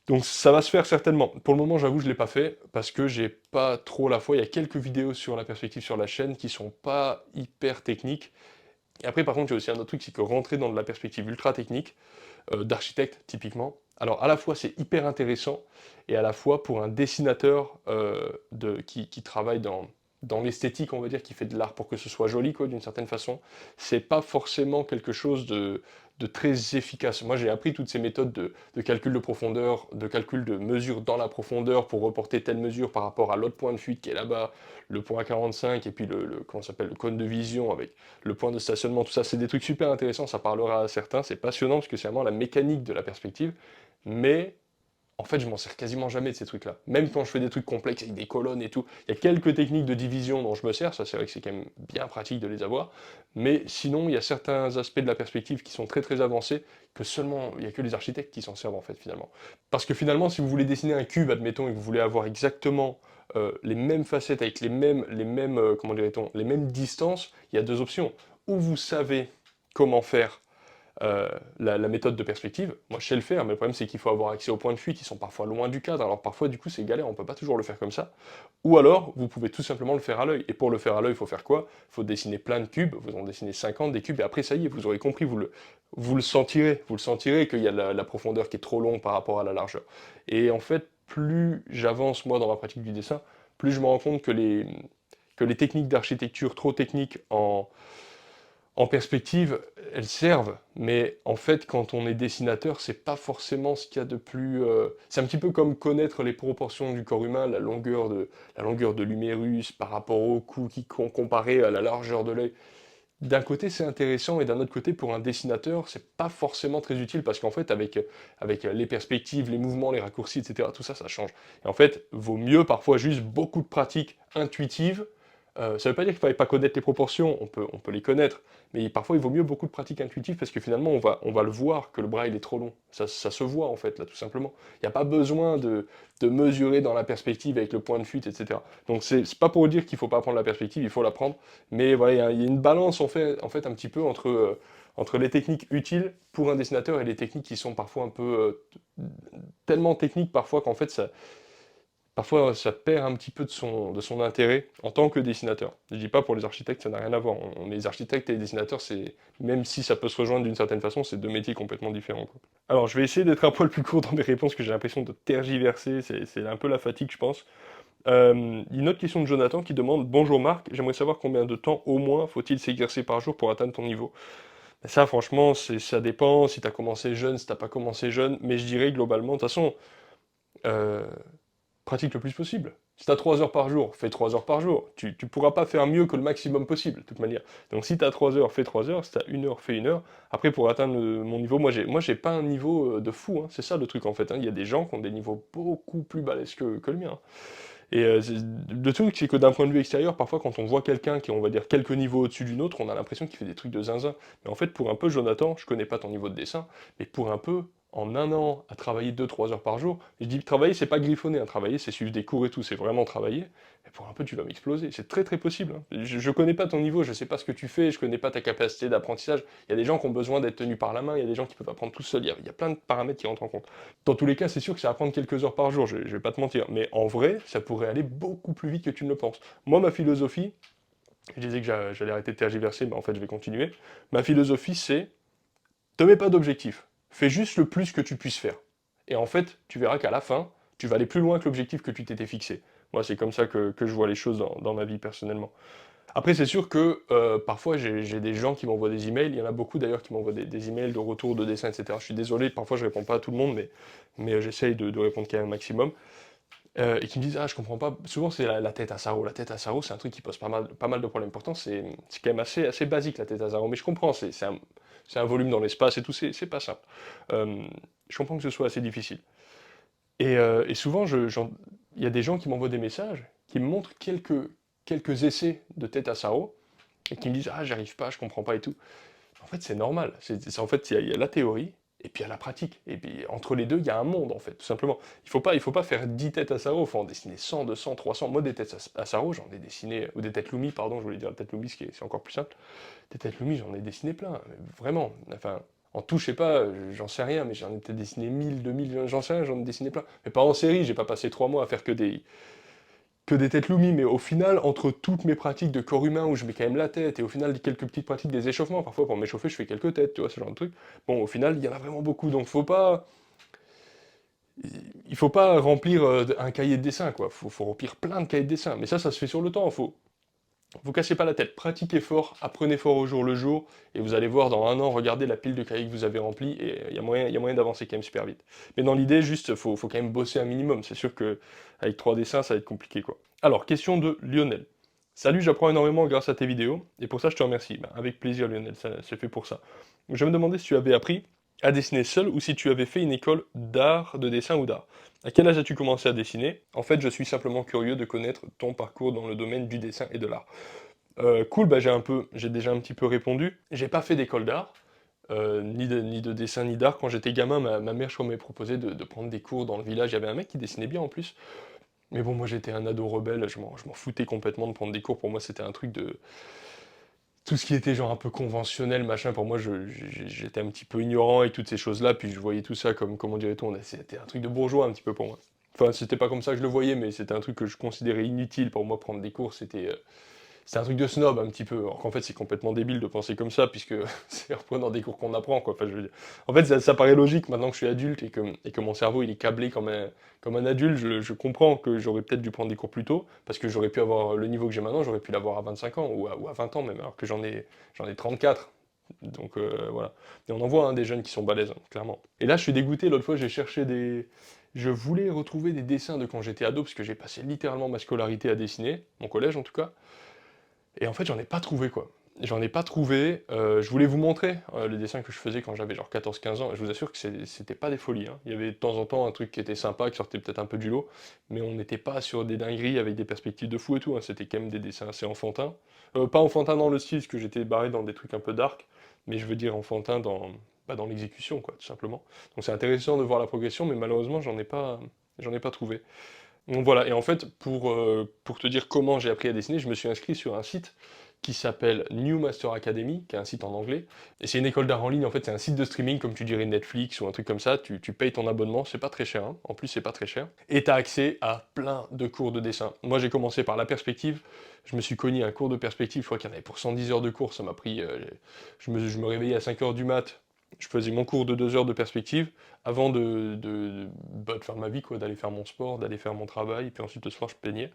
donc ça va se faire certainement. Pour le moment j'avoue je l'ai pas fait, parce que j'ai pas trop la foi, il y a quelques vidéos sur la perspective sur la chaîne qui sont pas hyper techniques, et après par contre il y a aussi un autre truc, c'est que rentrer dans de la perspective ultra technique, d'architecte typiquement, alors à la fois c'est hyper intéressant, et à la fois pour un dessinateur qui travaille dans l'esthétique, on va dire, qui fait de l'art pour que ce soit joli, quoi, d'une certaine façon, c'est pas forcément quelque chose de très efficace. Moi j'ai appris toutes ces méthodes de calcul de profondeur, de calcul de mesure dans la profondeur pour reporter telle mesure par rapport à l'autre point de fuite qui est là-bas, le point 45, et puis comment ça s'appelle, le cône de vision avec le point de stationnement, tout ça, c'est des trucs super intéressants, ça parlera à certains, c'est passionnant parce que c'est vraiment la mécanique de la perspective, mais en fait je m'en sers quasiment jamais de ces trucs-là. Même quand je fais des trucs complexes avec des colonnes et tout, il y a quelques techniques de division dont je me sers, ça c'est vrai que c'est quand même bien pratique de les avoir, mais sinon il y a certains aspects de la perspective qui sont très très avancés, que seulement, il n'y a que les architectes qui s'en servent en fait finalement. Parce que finalement si vous voulez dessiner un cube, admettons, et que vous voulez avoir exactement les mêmes facettes avec comment dirait-on, les mêmes distances, il y a deux options. Ou vous savez comment faire la méthode de perspective, moi je sais le faire, mais le problème c'est qu'il faut avoir accès aux points de fuite, ils sont parfois loin du cadre, alors parfois du coup c'est galère, on peut pas toujours le faire comme ça. Ou alors, vous pouvez tout simplement le faire à l'œil, et pour le faire à l'œil, il faut faire quoi? Il faut dessiner plein de cubes, vous en dessinez 50 des cubes, et après ça y est, vous aurez compris, vous le sentirez qu'il y a la profondeur qui est trop longue par rapport à la largeur. Et en fait, plus j'avance moi dans ma pratique du dessin, plus je me rends compte que les techniques d'architecture trop techniques en perspective, elles servent, mais en fait, quand on est dessinateur, c'est pas forcément ce qu'il y a de plus... C'est un petit peu comme connaître les proportions du corps humain, la longueur de l'humérus par rapport au cou comparé à la largeur de l'œil. D'un côté, c'est intéressant, et d'un autre côté, pour un dessinateur, c'est pas forcément très utile, parce qu'en fait, avec les perspectives, les mouvements, les raccourcis, etc., tout ça, ça change. Et en fait, vaut mieux parfois juste beaucoup de pratiques intuitives. Ça veut pas dire qu'il ne fallait pas connaître les proportions, on peut les connaître, mais parfois il vaut mieux beaucoup de pratiques intuitives, parce que finalement on va le voir que le bras il est trop long. Ça se voit en fait là tout simplement. Il n'y a pas besoin de mesurer dans la perspective avec le point de fuite, etc. Donc c'est pas pour dire qu'il ne faut pas apprendre la perspective, il faut l'apprendre, mais voilà, il y a une balance en fait un petit peu entre les techniques utiles pour un dessinateur et les techniques qui sont parfois un peu tellement techniques parfois qu'en fait parfois ça perd un petit peu de son intérêt en tant que dessinateur. Je dis pas pour les architectes, ça n'a rien à voir. Les architectes et les dessinateurs, c'est, même si ça peut se rejoindre d'une certaine façon, c'est deux métiers complètement différents, quoi. Alors je vais essayer d'être un poil plus court dans mes réponses, que j'ai l'impression de tergiverser, c'est un peu la fatigue, je pense. Une autre question de Jonathan qui demande: Bonjour Marc, j'aimerais savoir combien de temps au moins faut-il s'exercer par jour pour atteindre ton niveau? Ça, franchement, ça dépend si tu as commencé jeune, si t'as pas commencé jeune, mais je dirais globalement, de toute façon, euh, pratique le plus possible. Si tu as 3 heures par jour, fais 3 heures par jour. Tu pourras pas faire mieux que le maximum possible, de toute manière. Donc si tu as 3 heures, fais 3 heures. Si tu as 1 heure, fais 1 heure. Après, pour atteindre mon niveau, moi j'ai pas un niveau de fou, hein. C'est ça le truc en fait, hein. Il y a des gens qui ont des niveaux beaucoup plus balèzes que le mien, hein. Et le truc, c'est que d'un point de vue extérieur, parfois quand on voit quelqu'un qui est, on va dire, quelques niveaux au-dessus d'une autre, on a l'impression qu'il fait des trucs de zinzin. Mais en fait, pour un peu, Jonathan, je connais pas ton niveau de dessin, mais pour un peu, en un an, à travailler 2 3 heures par jour, je dis travailler, c'est pas griffonner, hein. Travailler, c'est suivre des cours et tout, c'est vraiment travailler. Et pour un peu, tu vas m'exploser. C'est très possible, hein. Je connais pas ton niveau, je sais pas ce que tu fais, je connais pas ta capacité d'apprentissage. Il y a des gens qui ont besoin d'être tenus par la main, il y a des gens qui peuvent apprendre tout seuls, il y a plein de paramètres qui rentrent en compte. Dans tous les cas, c'est sûr que ça va prendre quelques heures par jour, je vais pas te mentir. Mais en vrai, ça pourrait aller beaucoup plus vite que tu ne le penses. Moi, ma philosophie, je disais que j'allais arrêter de tergiverser, mais en fait, je vais continuer. Ma philosophie, c'est: te mets pas d'objectif. Fais juste le plus que tu puisses faire. Et en fait, tu verras qu'à la fin, tu vas aller plus loin que l'objectif que tu t'étais fixé. Moi, c'est comme ça que je vois les choses dans ma vie personnellement. Après, c'est sûr que parfois j'ai des gens qui m'envoient des emails. Il y en a beaucoup d'ailleurs qui m'envoient des emails de retour, de dessin, etc. Je suis désolé, parfois je réponds pas à tout le monde, mais j'essaye de répondre quand même un maximum. Et qui me disent: Ah, je comprends pas. Souvent, c'est la tête à sarreau. La tête à sarreau, c'est un truc qui pose pas mal de problèmes. Pourtant, c'est quand même assez basique, la tête à sarreau. Mais je comprends, c'est un volume dans l'espace et tout, c'est pas simple. Euh, je comprends que ce soit assez difficile. Et souvent, il y a des gens qui m'envoient des messages, qui me montrent quelques essais de tête à sarreau, et qui me disent: Ah, j'arrive pas, je comprends pas et tout. En fait, c'est normal. En fait, il y a la théorie, et puis il y a la pratique. Et puis entre les deux, il y a un monde, en fait, tout simplement. Il faut pas faire 10 têtes à sarreau, il faut en dessiner 100, 200, 300. Moi, des têtes à sarreau, j'en ai dessiné, ou des têtes Lumi, pardon, je voulais dire tête Lumi, c'est encore plus simple. Des têtes Lumi, j'en ai dessiné plein, vraiment. Enfin, en tout, je sais pas, j'en sais rien, mais j'en ai peut-être dessiné 1000, 2000, j'en sais rien, j'en ai dessiné plein. Mais pas en série, j'ai pas passé 3 mois à faire que des têtes Lumi, mais au final, entre toutes mes pratiques de corps humain où je mets quand même la tête, et au final, quelques petites pratiques des échauffements, parfois pour m'échauffer, je fais quelques têtes, tu vois, ce genre de truc. Bon, au final, il y en a vraiment beaucoup, donc il faut pas remplir un cahier de dessin, quoi. Faut remplir plein de cahiers de dessin, mais ça se fait sur le temps. Vous cassez pas la tête, pratiquez fort, apprenez fort au jour le jour, et vous allez voir dans un an, regardez la pile de cahiers que vous avez remplis, et il y a moyen d'avancer quand même super vite. Mais dans l'idée, juste, faut quand même bosser un minimum. C'est sûr que avec 3 dessins, ça va être compliqué, quoi. Alors, question de Lionel. Salut, j'apprends énormément grâce à tes vidéos, et pour ça, je te remercie. Ben, avec plaisir, Lionel, c'est fait pour ça. Je me demandais si tu avais appris à dessiner seul ou si tu avais fait une école d'art, de dessin ou d'art. À quel âge as-tu commencé à dessiner? En fait, je suis simplement curieux de connaître ton parcours dans le domaine du dessin et de l'art. Cool, bah j'ai déjà un petit peu répondu. J'ai pas fait d'école d'art, ni de dessin ni d'art. Quand j'étais gamin, ma mère, je crois, m'avait proposé de prendre des cours dans le village. Il y avait un mec qui dessinait bien en plus. Mais bon, moi j'étais un ado rebelle, je m'en foutais complètement de prendre des cours. Pour moi, c'était un truc de. Tout ce qui était genre un peu conventionnel, machin, pour moi, j'étais un petit peu ignorant et toutes ces choses-là. Puis je voyais tout ça comme, comment dirait-on, c'était un truc de bourgeois un petit peu pour moi. Enfin, c'était pas comme ça que je le voyais, mais c'était un truc que je considérais inutile pour moi. Prendre des cours, c'est un truc de snob un petit peu, alors qu'en fait c'est complètement débile de penser comme ça, puisque c'est en reprenant des cours qu'on apprend, quoi. Enfin, je veux dire. En fait, ça paraît logique maintenant que je suis adulte et que mon cerveau il est câblé comme un adulte, je comprends que j'aurais peut-être dû prendre des cours plus tôt, parce que j'aurais pu avoir le niveau que j'ai maintenant, j'aurais pu l'avoir à 25 ans, ou à 20 ans même, alors que j'en ai 34. Donc voilà. Et on en voit, hein, des jeunes qui sont balèzes, hein, clairement. Et là, je suis dégoûté, l'autre fois j'ai cherché des. Je voulais retrouver des dessins de quand j'étais ado, parce que j'ai passé littéralement ma scolarité à dessiner, mon collège en tout cas. Et en fait, j'en ai pas trouvé, quoi. J'en ai pas trouvé. Je voulais vous montrer les dessins que je faisais quand j'avais genre 14 15 ans. Et je vous assure que c'était pas des folies, hein. Il y avait de temps en temps un truc qui était sympa, qui sortait peut-être un peu du lot. Mais on n'était pas sur des dingueries avec des perspectives de fou et tout, hein. C'était quand même des dessins assez enfantins. Pas enfantins dans le style, parce que j'étais barré dans des trucs un peu dark. Mais je veux dire enfantins dans l'exécution, quoi, tout simplement. Donc c'est intéressant de voir la progression, mais malheureusement, j'en ai pas trouvé. Donc voilà, et en fait, pour te dire comment j'ai appris à dessiner, je me suis inscrit sur un site qui s'appelle New Master Academy, qui est un site en anglais. Et c'est une école d'art en ligne, en fait, c'est un site de streaming, comme tu dirais Netflix ou un truc comme ça. Tu payes ton abonnement, c'est pas très cher, hein. En plus, c'est pas très cher. Et tu as accès à plein de cours de dessin. Moi, j'ai commencé par la perspective. Je me suis cogné un cours de perspective, je crois qu'il y en avait pour 110 heures de cours. Ça m'a pris. Je me réveillais à 5 heures du mat. Je faisais mon cours de 2 heures de perspective avant de faire ma vie, quoi, d'aller faire mon sport, d'aller faire mon travail, et puis ensuite le soir je peignais.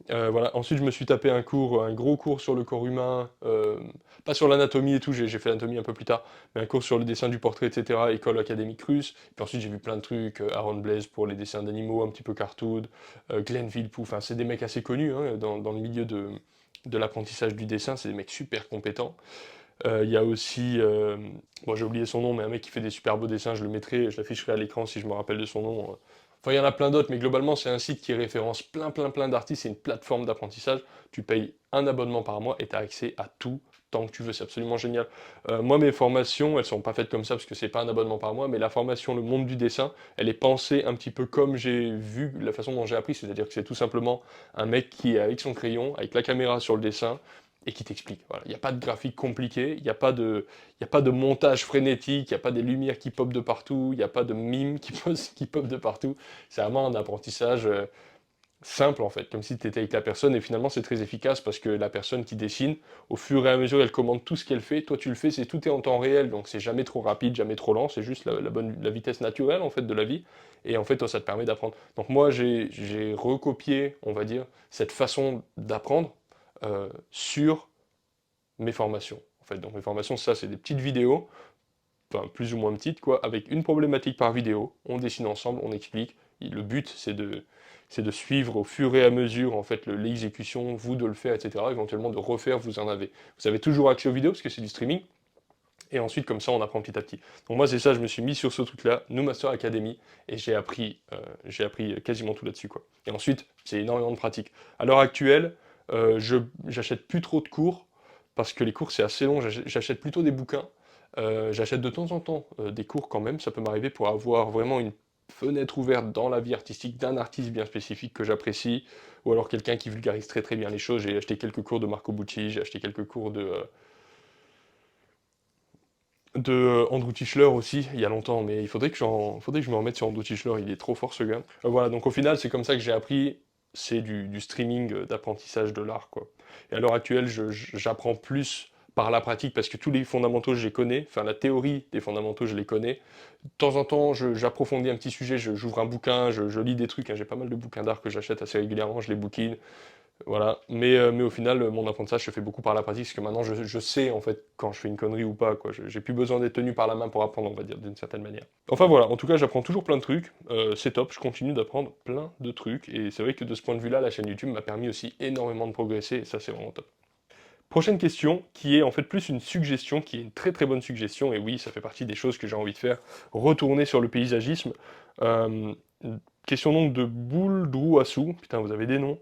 Voilà. Ensuite, je me suis tapé un gros cours sur le corps humain, pas sur l'anatomie et tout, j'ai fait l'anatomie un peu plus tard, mais un cours sur le dessin du portrait, etc., école académique russe. Puis ensuite, j'ai vu plein de trucs, Aaron Blaise pour les dessins d'animaux, un petit peu cartoon, Glenn Villepou, enfin, c'est des mecs assez connus hein, dans le milieu de l'apprentissage du dessin, c'est des mecs super compétents. Il y a aussi, bon, j'ai oublié son nom, mais un mec qui fait des super beaux dessins, je le mettrai, je l'afficherai à l'écran si je me rappelle de son nom. Enfin, il y en a plein d'autres, mais globalement, c'est un site qui référence plein d'artistes, c'est une plateforme d'apprentissage. Tu payes un abonnement par mois et tu as accès à tout tant que tu veux, c'est absolument génial. Moi, mes formations, elles sont pas faites comme ça parce que c'est pas un abonnement par mois, mais la formation, le monde du dessin, elle est pensée un petit peu comme j'ai vu la façon dont j'ai appris, c'est-à-dire que c'est tout simplement un mec qui est avec son crayon, avec la caméra sur le dessin, et qui t'explique. Voilà. Il n'y a pas de graphique compliqué, il y a pas de montage frénétique, il n'y a pas des lumières qui popent de partout, il n'y a pas de mimes qui popent de partout. C'est vraiment un apprentissage simple en fait, comme si tu étais avec la personne et finalement c'est très efficace parce que la personne qui dessine, au fur et à mesure elle commande tout ce qu'elle fait, toi tu le fais, tout est en temps réel, donc c'est jamais trop rapide, jamais trop lent, c'est juste la vitesse naturelle en fait de la vie et en fait toi ça te permet d'apprendre. Donc moi j'ai recopié, on va dire, cette façon d'apprendre sur mes formations. En fait, donc mes formations, ça, c'est des petites vidéos, enfin plus ou moins petites, quoi, avec une problématique par vidéo. On dessine ensemble, on explique. Et le but, c'est de suivre au fur et à mesure, en fait, l'exécution, vous de le faire, etc. Éventuellement de refaire, vous en avez. Vous avez toujours accès aux vidéos parce que c'est du streaming. Et ensuite, comme ça, on apprend petit à petit. Donc moi, c'est ça, je me suis mis sur ce truc-là, New Master Academy, et j'ai appris quasiment tout là-dessus, quoi. Et ensuite, c'est énormément de pratique. À l'heure actuelle, j'achète plus trop de cours, parce que les cours, c'est assez long, j'achète plutôt des bouquins. J'achète de temps en temps des cours quand même, ça peut m'arriver pour avoir vraiment une fenêtre ouverte dans la vie artistique d'un artiste bien spécifique que j'apprécie, ou alors quelqu'un qui vulgarise très très bien les choses. J'ai acheté quelques cours de Marco Bucci, j'ai acheté quelques cours de Andrew Tischler aussi, il y a longtemps, mais faudrait que je me remette sur Andrew Tischler, il est trop fort ce gars. Voilà, donc au final, c'est comme ça que j'ai appris, c'est du streaming d'apprentissage de l'art, quoi. Et à l'heure actuelle, j'apprends plus par la pratique, parce que tous les fondamentaux, je les connais, enfin la théorie des fondamentaux, je les connais. De temps en temps, j'approfondis un petit sujet, j'ouvre un bouquin, je lis des trucs, hein, j'ai pas mal de bouquins d'art que j'achète assez régulièrement, je les bouquine, voilà, mais au final, mon apprentissage se fait beaucoup par la pratique, parce que maintenant je sais en fait quand je fais une connerie ou pas, quoi. J'ai plus besoin d'être tenu par la main pour apprendre, on va dire, d'une certaine manière. Enfin voilà, en tout cas, j'apprends toujours plein de trucs, c'est top, je continue d'apprendre plein de trucs, et c'est vrai que de ce point de vue-là, la chaîne YouTube m'a permis aussi énormément de progresser, et ça c'est vraiment top. Prochaine question, qui est en fait plus une suggestion, qui est une très très bonne suggestion, et oui, ça fait partie des choses que j'ai envie de faire, retourner sur le paysagisme. Euh, Question donc de Boule Drouassou, putain, vous avez des noms.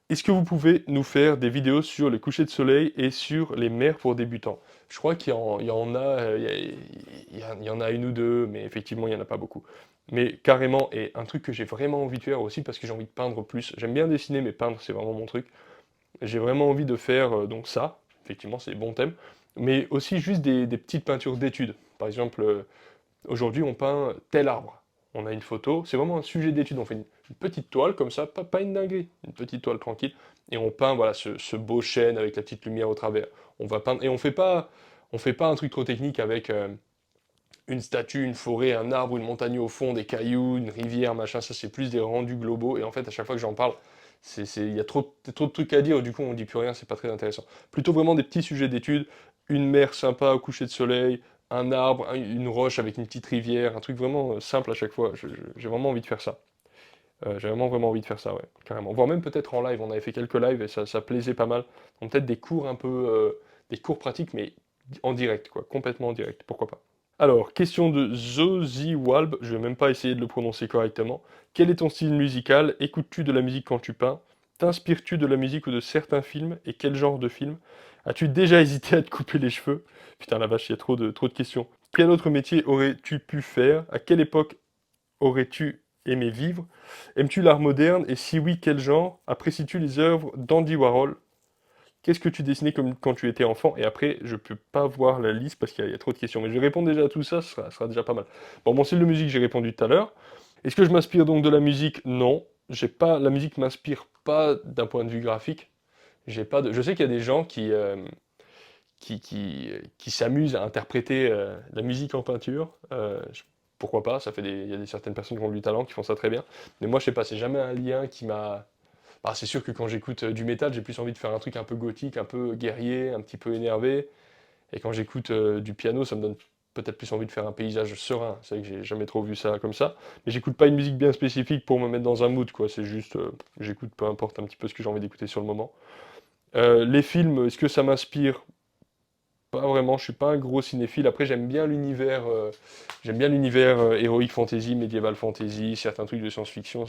Est-ce que vous pouvez nous faire des vidéos sur le coucher de soleil et sur les mers pour débutants? Je crois qu'il y en a, il y en a une ou deux, mais effectivement, il n'y en a pas beaucoup. Mais carrément, et un truc que j'ai vraiment envie de faire aussi, parce que j'ai envie de peindre plus. J'aime bien dessiner, mais peindre, c'est vraiment mon truc. J'ai vraiment envie de faire donc ça, effectivement, c'est bon thème. Mais aussi juste des petites peintures d'études. Par exemple, aujourd'hui, on peint tel arbre. On a une photo, c'est vraiment un sujet d'étude. On fait une petite toile comme ça, pas une dinguerie, une petite toile tranquille. Et on peint voilà, ce beau chêne avec la petite lumière au travers. On va peindre, et on fait pas un truc trop technique avec une statue, une forêt, un arbre, une montagne au fond, des cailloux, une rivière, machin. Ça, c'est plus des rendus globaux. Et en fait, à chaque fois que j'en parle, il y a trop de trucs à dire. Du coup, on dit plus rien, c'est pas très intéressant. Plutôt vraiment des petits sujets d'étude. Une mer sympa au coucher de soleil, un arbre, une roche avec une petite rivière, un truc vraiment simple à chaque fois. J'ai vraiment envie de faire ça. J'ai vraiment envie de faire ça, ouais, carrément. Voire même peut-être en live. On avait fait quelques lives et ça plaisait pas mal. Donc peut-être des cours un peu, des cours pratiques, mais en direct, quoi, complètement en direct. Pourquoi pas. Alors, question de Zozy Walb, je vais même pas essayer de le prononcer correctement. Quel est ton style musical? Écoutes-tu de la musique quand tu peins? T'inspires-tu de la musique ou de certains films? Et quel genre de film? As-tu déjà hésité à te couper les cheveux? Putain, la vache, il y a trop de questions. Quel autre métier aurais-tu pu faire? À quelle époque aurais-tu aimé vivre? Aimes-tu l'art moderne? Et si oui, quel genre? Apprécies-tu les œuvres d'Andy Warhol? Qu'est-ce que tu dessinais comme quand tu étais enfant? Et après, je peux pas voir la liste parce qu'il y a trop de questions. Mais je vais répondre déjà à tout ça, ce sera déjà pas mal. Bon, mon style de musique, j'ai répondu tout à l'heure. Est-ce que je m'inspire donc de la musique? Non. J'ai pas, la musique m'inspire pas d'un point de vue graphique. J'ai pas de, je sais qu'il y a des gens qui s'amusent à interpréter la musique en peinture. Pourquoi pas? Il y a certaines personnes qui ont du talent, qui font ça très bien. Mais moi, je sais pas, c'est jamais un lien qui m'a. Bah, c'est sûr que quand j'écoute du métal, j'ai plus envie de faire un truc un peu gothique, un peu guerrier, un petit peu énervé. Et quand j'écoute du piano, ça me donne peut-être plus envie de faire un paysage serein. C'est vrai que j'ai jamais trop vu ça comme ça. Mais j'écoute pas une musique bien spécifique pour me mettre dans un mood, quoi. C'est juste, j'écoute peu importe un petit peu ce que j'ai envie d'écouter sur le moment. Les films, est-ce que ça m'inspire? Pas vraiment, je suis pas un gros cinéphile. Après, j'aime bien l'univers heroic fantasy, medieval fantasy, certains trucs de science-fiction,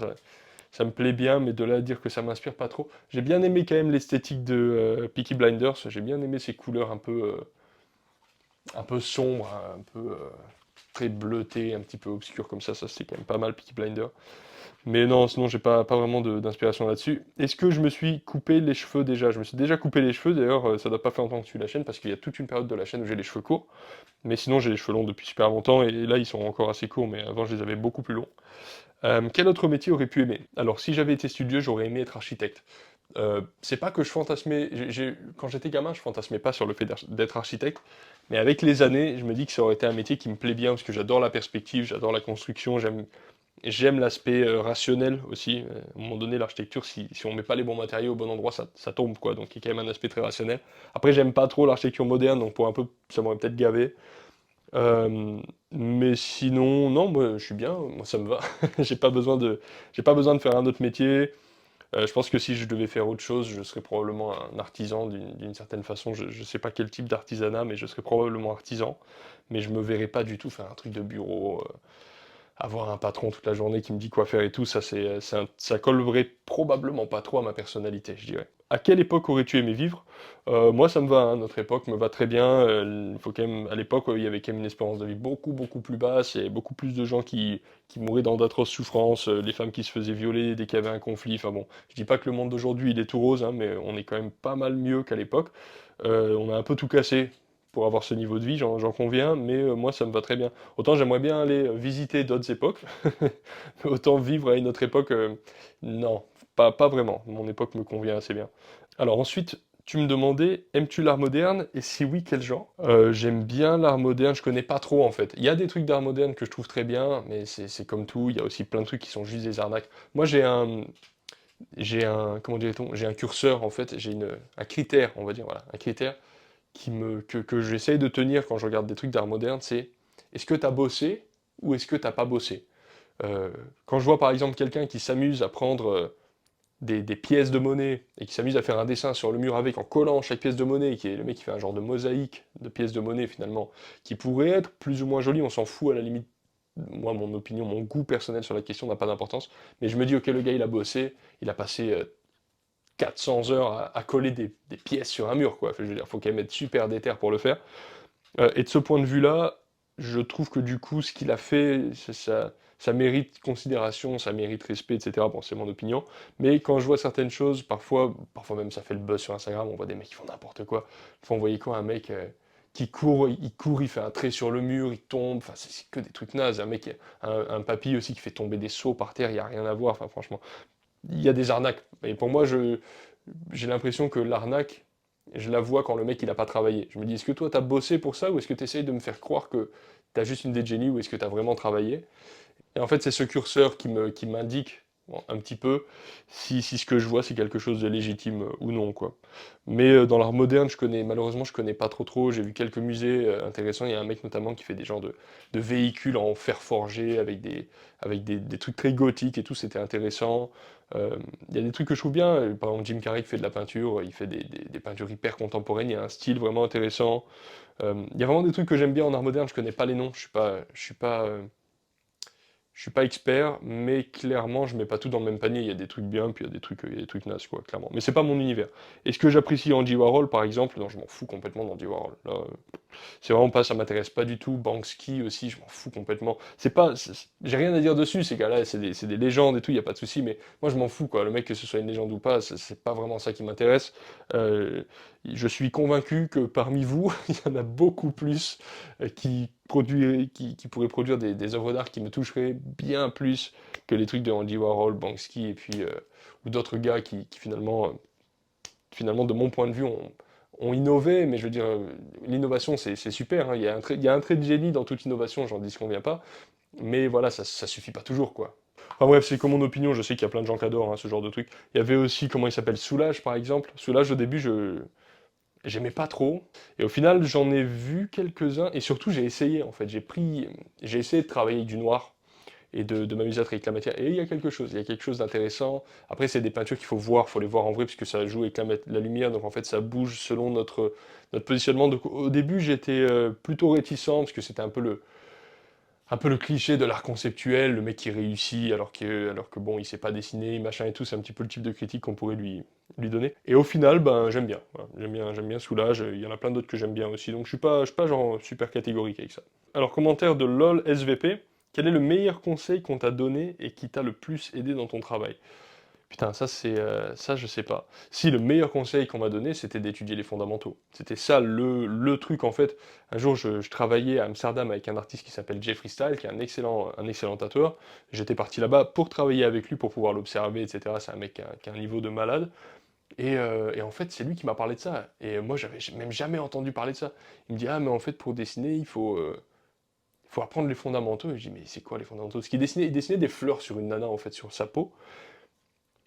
ça me plaît bien, mais de là à dire que ça m'inspire pas trop. J'ai bien aimé quand même l'esthétique de Peaky Blinders, j'ai bien aimé ces couleurs un peu sombres, un peu très bleutées, un petit peu obscures comme ça c'est quand même pas mal Peaky Blinders. Mais non, sinon j'ai pas vraiment d'inspiration là-dessus. Est-ce que je me suis coupé les cheveux déjà? Je me suis déjà coupé les cheveux, d'ailleurs ça doit pas faire longtemps que je suis la chaîne, parce qu'il y a toute une période de la chaîne où j'ai les cheveux courts. Mais sinon j'ai les cheveux longs depuis super longtemps, et là ils sont encore assez courts, mais avant je les avais beaucoup plus longs. Quel autre métier aurais pu aimer? Alors, si j'avais été studieux, j'aurais aimé être architecte. C'est pas que je fantasmais, quand j'étais gamin, je fantasmais pas sur le fait d'être architecte, mais avec les années, je me dis que ça aurait été un métier qui me plaît bien, parce que j'adore la perspective, j'adore la construction, j'aime l'aspect rationnel aussi. À un moment donné, l'architecture, si on met pas les bons matériaux au bon endroit, ça tombe, quoi. Donc, il y a quand même un aspect très rationnel. Après, j'aime pas trop l'architecture moderne, donc pour un peu, ça m'aurait peut-être gavé. Euh, mais sinon, non, moi je suis bien, moi ça me va. J'ai pas besoin j'ai pas besoin de faire un autre métier. Je pense que si je devais faire autre chose, je serais probablement un artisan d'une certaine façon. Je sais pas quel type d'artisanat, mais je serais probablement artisan. Mais je me verrais pas du tout faire un truc de bureau, avoir un patron toute la journée qui me dit quoi faire et tout. Ça collerait probablement pas trop à ma personnalité, je dirais. À quelle époque aurais-tu aimé vivre? Moi, ça me va, hein, notre époque me va très bien. Il faut quand même, à l'époque, il y avait quand même une espérance de vie beaucoup plus basse et beaucoup plus de gens qui mouraient dans d'atroces souffrances, les femmes qui se faisaient violer dès qu'il y avait un conflit. Enfin bon, je dis pas que le monde d'aujourd'hui il est tout rose, hein, mais on est quand même pas mal mieux qu'à l'époque. On a un peu tout cassé pour avoir ce niveau de vie, j'en conviens, mais moi ça me va très bien. Autant j'aimerais bien aller visiter d'autres époques, autant vivre à une autre époque, non, pas vraiment. Mon époque me convient assez bien. Alors ensuite, tu me demandais, aimes-tu l'art moderne? Et si oui, quel genre? J'aime bien l'art moderne, je connais pas trop en fait. Il y a des trucs d'art moderne que je trouve très bien, mais c'est comme tout, il y a aussi plein de trucs qui sont juste des arnaques. Moi comment dirait-on? J'ai un curseur en fait, un critère, on va dire, voilà, un critère que j'essaye de tenir quand je regarde des trucs d'art moderne, c'est est-ce que tu as bossé ou est-ce que t'as pas bossé? Euh, Quand je vois par exemple quelqu'un qui s'amuse à prendre des pièces de monnaie et qui s'amuse à faire un dessin sur le mur avec en collant chaque pièce de monnaie, et qui est le mec qui fait un genre de mosaïque de pièces de monnaie finalement, qui pourrait être plus ou moins joli, on s'en fout à la limite. Moi, mon opinion, mon goût personnel sur la question n'a pas d'importance, mais je me dis, ok, le gars il a bossé, il a passé 400 heures à coller des pièces sur un mur, quoi. Enfin, je veux dire, faut quand même être super déter pour le faire. Et de ce point de vue-là, je trouve que du coup, ce qu'il a fait, ça mérite considération, ça mérite respect, etc. Bon, c'est mon opinion. Mais quand je vois certaines choses, parfois même ça fait le buzz sur Instagram, on voit des mecs qui font n'importe quoi. Faut envoyer quoi, un mec qui court, il fait un trait sur le mur, il tombe. Enfin, c'est que des trucs nazes. Un papy aussi qui fait tomber des seaux par terre, il n'y a rien à voir. Enfin, franchement, il y a des arnaques. Et pour moi, j'ai l'impression que l'arnaque, je la vois quand le mec il a pas travaillé. Je me dis, est-ce que toi t'as bossé pour ça ou est-ce que tu essayes de me faire croire que t'as juste une idée de génie ou est-ce que t'as vraiment travaillé? Et en fait, c'est ce curseur qui m'indique bon, un petit peu si ce que je vois c'est quelque chose de légitime ou non, quoi. Mais dans l'art moderne, malheureusement, je connais pas trop. J'ai vu quelques musées intéressants. Il y a un mec notamment qui fait des genres de véhicules en fer forgé avec des trucs très gothiques et tout. C'était intéressant. Il y a des trucs que je trouve bien. Par exemple, Jim Carrey qui fait de la peinture. Il fait des peintures hyper contemporaines. Il y a un style vraiment intéressant. Il y a vraiment des trucs que j'aime bien en art moderne. Je connais pas les noms. Je suis pas expert, mais clairement, je mets pas tout dans le même panier. Il y a des trucs bien, puis il y a des trucs nazes, quoi, clairement. Mais c'est pas mon univers. Est-ce que j'apprécie Andy Warhol, par exemple? Non, je m'en fous complètement d'Andy Warhol. Là, C'est vraiment pas, ça m'intéresse pas du tout. Banksy aussi, je m'en fous complètement. C'est pas, j'ai rien à dire dessus, ces gars-là, c'est des légendes et tout, y a pas de souci, mais moi je m'en fous, quoi. Le mec, que ce soit une légende ou pas, c'est pas vraiment ça qui m'intéresse. Euh, je suis convaincu que parmi vous, il y en a beaucoup plus qui pourraient produire des œuvres d'art qui me toucheraient bien plus que les trucs de Andy Warhol, Banksy, et puis, ou d'autres gars qui finalement, de mon point de vue, ont innové, mais je veux dire, l'innovation, c'est super, hein. Il y a un trait de génie dans toute innovation, j'en disconviens pas, mais voilà, ça suffit pas toujours, quoi. Enfin bref, c'est comme mon opinion, je sais qu'il y a plein de gens qui adorent hein, ce genre de truc. Il y avait aussi, comment il s'appelle, Soulage, par exemple. Soulage, au début, j'aimais pas trop, et au final, j'en ai vu quelques-uns, et surtout, j'ai essayé, en fait, j'ai essayé de travailler avec du noir, et de m'amuser avec la matière. Et il y a quelque chose d'intéressant. Après, c'est des peintures qu'il faut les voir en vrai, puisque ça joue avec la lumière, donc en fait, ça bouge selon notre positionnement. Donc au début, j'étais plutôt réticent, parce que c'était un peu le cliché de l'art conceptuel, le mec qui réussit alors que bon, il sait pas dessiner, machin et tout, c'est un petit peu le type de critique qu'on pourrait lui donner. Et au final, ben, j'aime bien. Voilà. J'aime bien Soulage, il y en a plein d'autres que j'aime bien aussi, donc je suis pas genre super catégorique avec ça. Alors, commentaire de LOL SVP. Quel est le meilleur conseil qu'on t'a donné et qui t'a le plus aidé dans ton travail? Putain, ça, je sais pas. Si le meilleur conseil qu'on m'a donné, c'était d'étudier les fondamentaux. C'était ça le truc en fait. Un jour, je travaillais à Amsterdam avec un artiste qui s'appelle Jeffree Style, qui est un excellent tatoueur. J'étais parti là-bas pour travailler avec lui, pour pouvoir l'observer, etc. C'est un mec qui a un niveau de malade. Et en fait, c'est lui qui m'a parlé de ça. Et moi, j'avais même jamais entendu parler de ça. Il me dit, ah, mais en fait, pour dessiner, il faut apprendre les fondamentaux. Et je dis, mais c'est quoi les fondamentaux? Parce il dessinait des fleurs sur une nana, en fait, sur sa peau.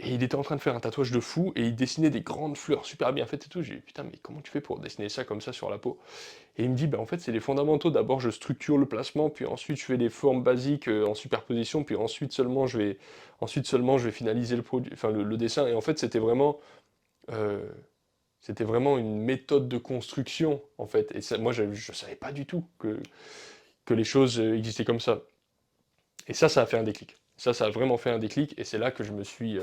Et il était en train de faire un tatouage de fou, et il dessinait des grandes fleurs super bien faites et tout. J'ai dit, putain, mais comment tu fais pour dessiner ça comme ça sur la peau? Et il me dit, bah en fait, c'est les fondamentaux. D'abord, je structure le placement, puis ensuite, je fais des formes basiques en superposition, puis ensuite seulement, je vais finaliser le produit, enfin, le dessin. Et en fait, euh, c'était vraiment une méthode de construction, en fait. Et ça, moi, je savais pas du tout que les choses existaient comme ça. Et ça a fait un déclic. Ça a vraiment fait un déclic, et c'est là que je me suis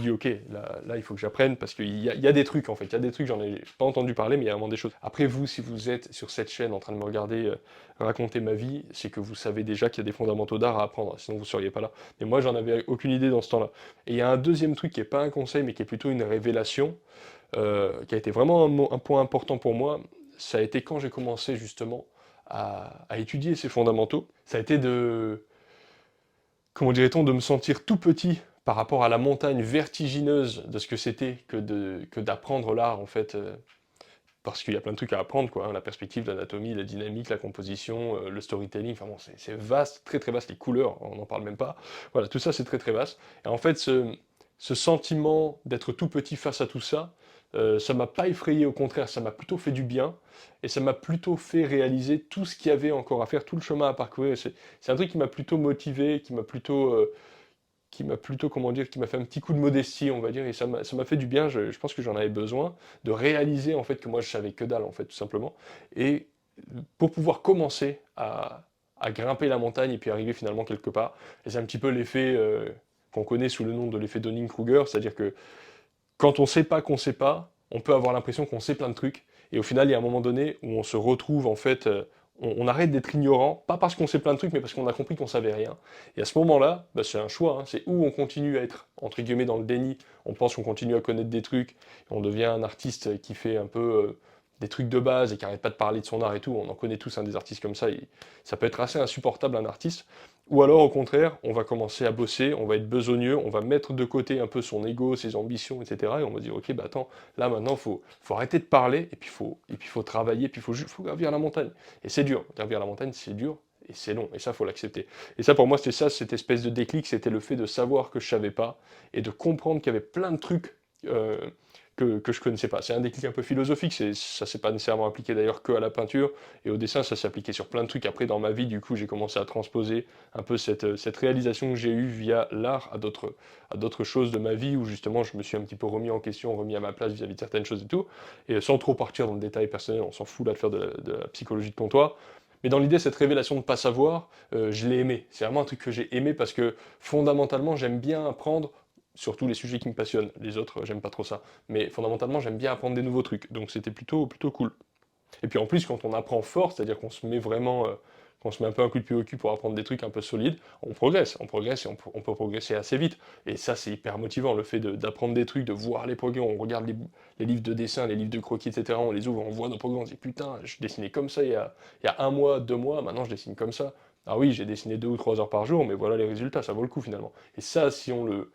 dit, ok, là, il faut que j'apprenne, parce qu'il y a des trucs, en fait, il y a des trucs, j'en ai pas entendu parler, mais il y a vraiment des choses. Après, vous, si vous êtes sur cette chaîne en train de me regarder raconter ma vie, c'est que vous savez déjà qu'il y a des fondamentaux d'art à apprendre, sinon vous seriez pas là. Mais moi, j'en avais aucune idée dans ce temps-là. Et il y a un deuxième truc qui est pas un conseil, mais qui est plutôt une révélation, qui a été vraiment un point important pour moi. Ça a été quand j'ai commencé justement à étudier ces fondamentaux. Ça a été comment dirait-on, de me sentir tout petit par rapport à la montagne vertigineuse de ce que c'était que d'apprendre l'art, en fait, parce qu'il y a plein de trucs à apprendre, quoi, hein, la perspective, l'anatomie, la dynamique, la composition, le storytelling, enfin bon, c'est vaste, très très vaste, les couleurs, on n'en parle même pas. Voilà, tout ça c'est très très vaste. Et en fait, ce sentiment d'être tout petit face à tout ça, ça m'a pas effrayé, au contraire, ça m'a plutôt fait du bien, et ça m'a plutôt fait réaliser tout ce qu'il y avait encore à faire, tout le chemin à parcourir. C'est un truc qui m'a plutôt motivé, comment dire, qui m'a fait un petit coup de modestie, on va dire, et ça m'a fait du bien, je pense que j'en avais besoin, de réaliser, en fait, que moi, je savais que dalle, en fait, tout simplement, et pour pouvoir commencer à grimper la montagne, et puis arriver finalement quelque part, et c'est un petit peu l'effet qu'on connaît sous le nom de l'effet Dunning-Kruger, c'est-à-dire que quand on sait pas qu'on sait pas, on peut avoir l'impression qu'on sait plein de trucs, et au final, il y a un moment donné où on se retrouve, en fait, on arrête d'être ignorant, pas parce qu'on sait plein de trucs, mais parce qu'on a compris qu'on savait rien. Et à ce moment-là, bah, c'est un choix, hein, c'est où on continue à être, entre guillemets, dans le déni, on pense qu'on continue à connaître des trucs, et on devient un artiste qui fait un peu des trucs de base, et qui arrête pas de parler de son art et tout, on en connaît tous, hein, des artistes comme ça, et ça peut être assez insupportable, un artiste. Ou alors, au contraire, on va commencer à bosser, on va être besogneux, on va mettre de côté un peu son ego, ses ambitions, etc. Et on va dire, ok, bah attends, là maintenant, faut arrêter de parler, et puis faut travailler, puis faut gravir la montagne. Et c'est dur, gravir la montagne, c'est dur, et c'est long, et ça, faut l'accepter. Et ça, pour moi, c'était ça, cette espèce de déclic, c'était le fait de savoir que je savais pas, et de comprendre qu'il y avait plein de trucs euh, que je connaissais pas. C'est un déclic un peu philosophique, ça s'est pas nécessairement appliqué d'ailleurs que à la peinture, et au dessin, ça s'est appliqué sur plein de trucs. Après, dans ma vie, du coup, j'ai commencé à transposer un peu cette réalisation que j'ai eue via l'art à d'autres choses de ma vie, où justement, je me suis un petit peu remis en question, remis à ma place vis-à-vis de certaines choses et tout, et sans trop partir dans le détail personnel, on s'en fout là de faire de la psychologie de comptoir. Mais dans l'idée, cette révélation de ne pas savoir, je l'ai aimé. C'est vraiment un truc que j'ai aimé parce que fondamentalement, j'aime bien apprendre surtout les sujets qui me passionnent. Les autres, j'aime pas trop ça. Mais fondamentalement, j'aime bien apprendre des nouveaux trucs. Donc c'était plutôt cool. Et puis en plus, quand on apprend fort, c'est-à-dire qu'on se met vraiment, qu'on se met un peu un coup de pied au cul pour apprendre des trucs un peu solides, on progresse et on peut progresser assez vite. Et ça, c'est hyper motivant, le fait d'apprendre des trucs, de voir les progrès, on regarde les livres de dessin, les livres de croquis, etc., on les ouvre, on voit nos progrès, on se dit putain, je dessinais comme ça il y a un mois, 2 mois, maintenant je dessine comme ça. Ah oui, j'ai dessiné 2 ou 3 heures par jour, mais voilà les résultats, ça vaut le coup finalement. Et ça, si on le